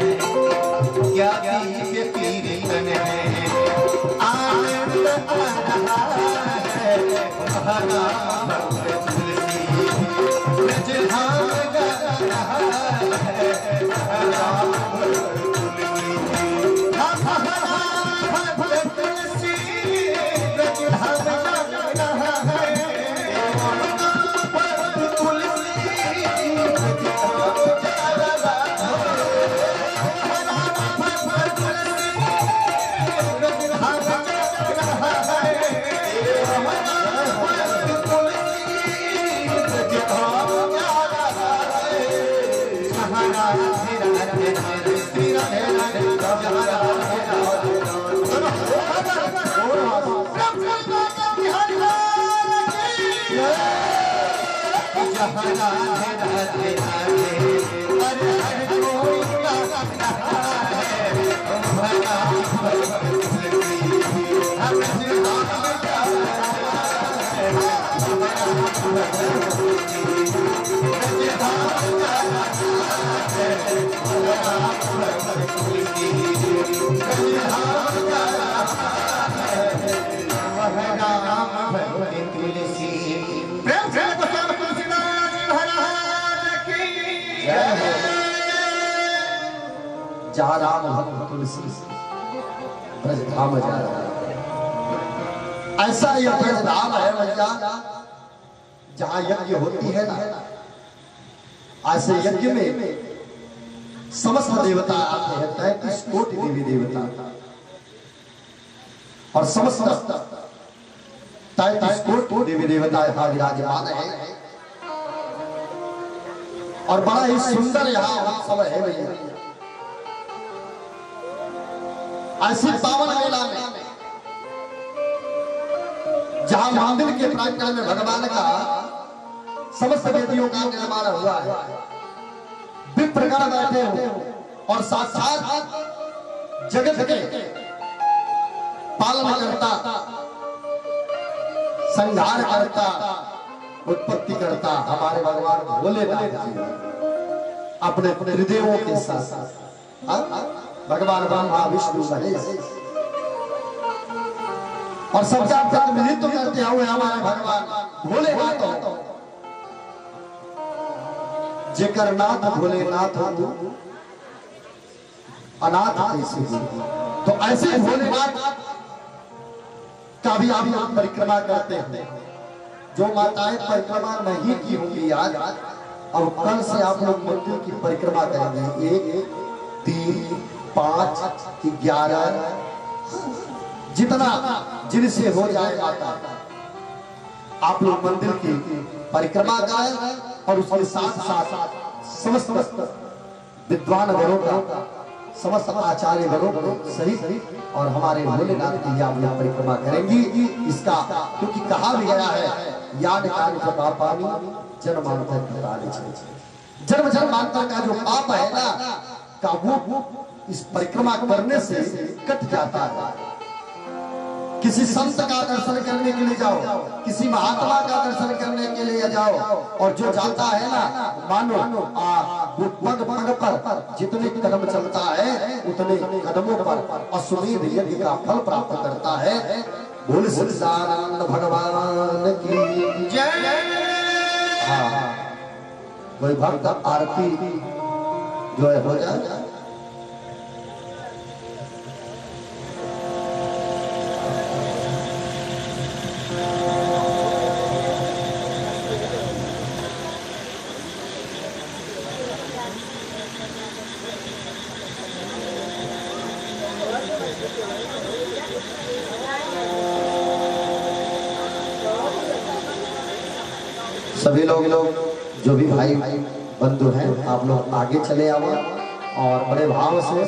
क्या दिव्य कीर्तन है, आनंद आ रहा है, वह राम भक्त तुलसी ब्रज धाम जा रहा है, वह राम भक्त तुलसी राम भक्त तुलसी ब्रज धाम जा रहा है, वह राम भक्त तुलसी ब्रज धाम जा रहा है, वह राम भक्त तुलसी ब्रज धाम जा रहा है, वह राम भक्त तुलसी ब्रज धाम जा रहा है। जहाँ राधे राधे राधे श्री राधे राधे जहाँ राधे राधे जहाँ राधे राधे राधे हरे हरे कोई गाता है, वह राम भक्त तुलसी ब्रज धाम जा रहा है, वह राम भक्त तुलसी ब्रज धाम जा रहा है, वह राम भक्त तुलसी ब्रज धाम जा रहा है, वह राम भक्त तुलसी। प्रेम से गोस्वामी तुलसीदास महाराज की जय हो। जहाँ राम भक्त तुलसी ब्रज धाम जा रहा है, ऐसा यह ब्रज धाम है भैया, जहाँ यज्ञ होती है ना, ऐसे यज्ञ में समस्त देवता आते हैं, 33 कोटि देवी देवता और समस्त 33 कोटि देवी देवता यहाँ विराजमान है, और बड़ा ही सुंदर यहाँ उत्सव है भैया। ऐसी पावन मेला में जहां मंदिर के प्रांगण में भगवान का समस्त वेदियों का निर्माण हुआ है, विप्रगण बैठे हो और साक्षात जगत के पालन करता, संहार करता, उत्पत्ति करता हमारे भगवान भोलेनाथ जी अपने हृदयों के साथ भगवान ब्रह्मा विष्णु महेश और सबका प्रतिनिधित्व करते हुए हमारे भगवान भोलेनाथ जेकर नाथ भोलेनाथ हो अनाथ कैसे। तो ऐसे भोलेनाथ का भी आप लोग परिक्रमा करते हैं। जो माताएं परिक्रमा नहीं की होंगी आज, अब कल से आप लोग मंदिर की परिक्रमा करेंगे। 1, 3, 5, 11 जितना जिनसे हो जाए माता, आप लोग मंदिर की परिक्रमा करें और उसके साथ साथ समस्त विद्वान गणों का, समस्त आचार्य गणों सहित और हमारे भोलेनाथ की आप लोग परिक्रमा करेंगी। इसका क्योंकि कहा भी गया है याद काल का पानी जन्मांतर, जन्म जन्मांतर का जो पाप है ना का वो इस परिक्रमा करने से कट जाता है। किसी संत का दर्शन करने के लिए जाओ, किसी महात्मा का दर्शन करने के लिए जाओ, और जो जाता है ना मानो वो पग पग पर जितने कदम चलता है उतने कदमों पर अश्वमेध यज्ञ का फल प्राप्त करता है। बोल सच्चिदानंद भगवान की जय। कोई भक्त आरती जो है हो जाए। सभी लोग जो भी भाई बंधु हैं आप लोग आगे चले आओ और बड़े भाव से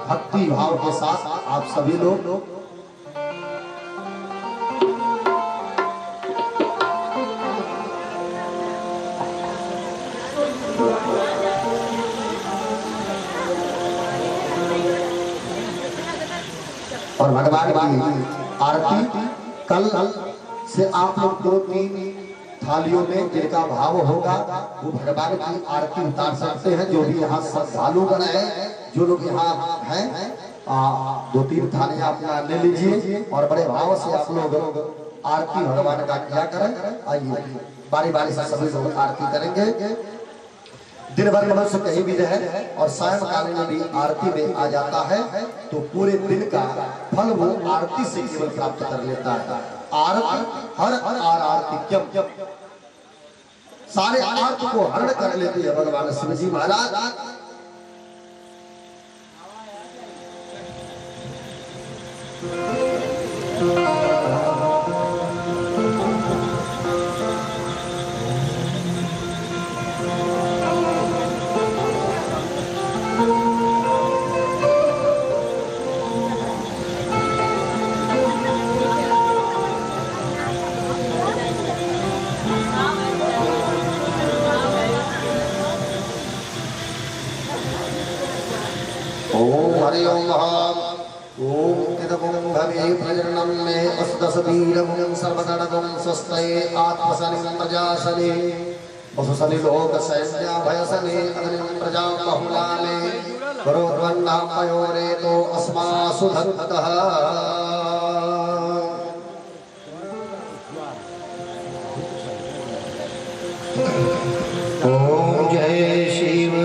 भक्ति भाव के साथ आप सभी लोग और भगवान की आरती कल से आप लोग 2-3 थालियों में जिनका भाव होगा वो भगवान की आरती उतार सकते हैं। जो भी यहाँ श्रद्धालु बने हैं, जो लोग यहाँ हैं 2-3 थालियां अपना ले लीजिए और बड़े भाव से आप लोग आरती भगवान का किया करें। आइए बारी बारी से सभी लोग आरती करेंगे। दिन भर मनुष्य कहीं भी रहे और सायंकाल में भी आरती में आ जाता है तो पूरे दिन का फल वो आरती से केवल प्राप्त कर लेता है। हर आरती सारे आरती को हरण कर लेते हैं भगवान शिव जी महाराज। हरि ओम ओम किदगुं भवे प्रजननं मे अस्दसवीरं सर्वगणगुं स्वस्ते आत्मसनिं प्रजासने वसुसनिलोक सैन्या भयसने अग्निं प्रजा बहुलाने करोद्वन्नां पयोरेतो अस्मासु धत्तः। ओम जय शिव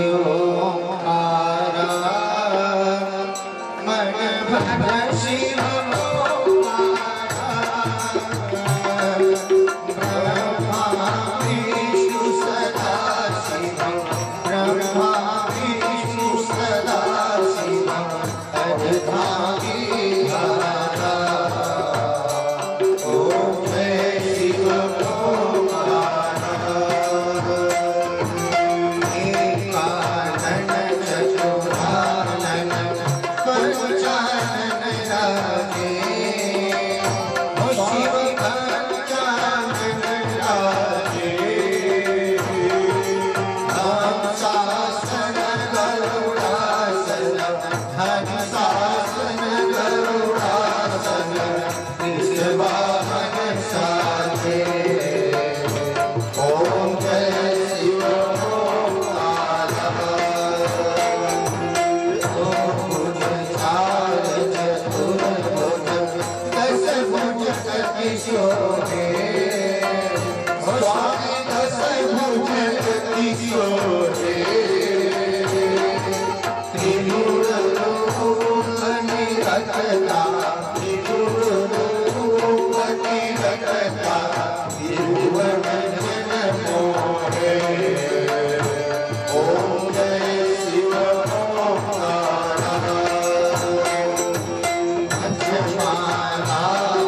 चतुरानन रखना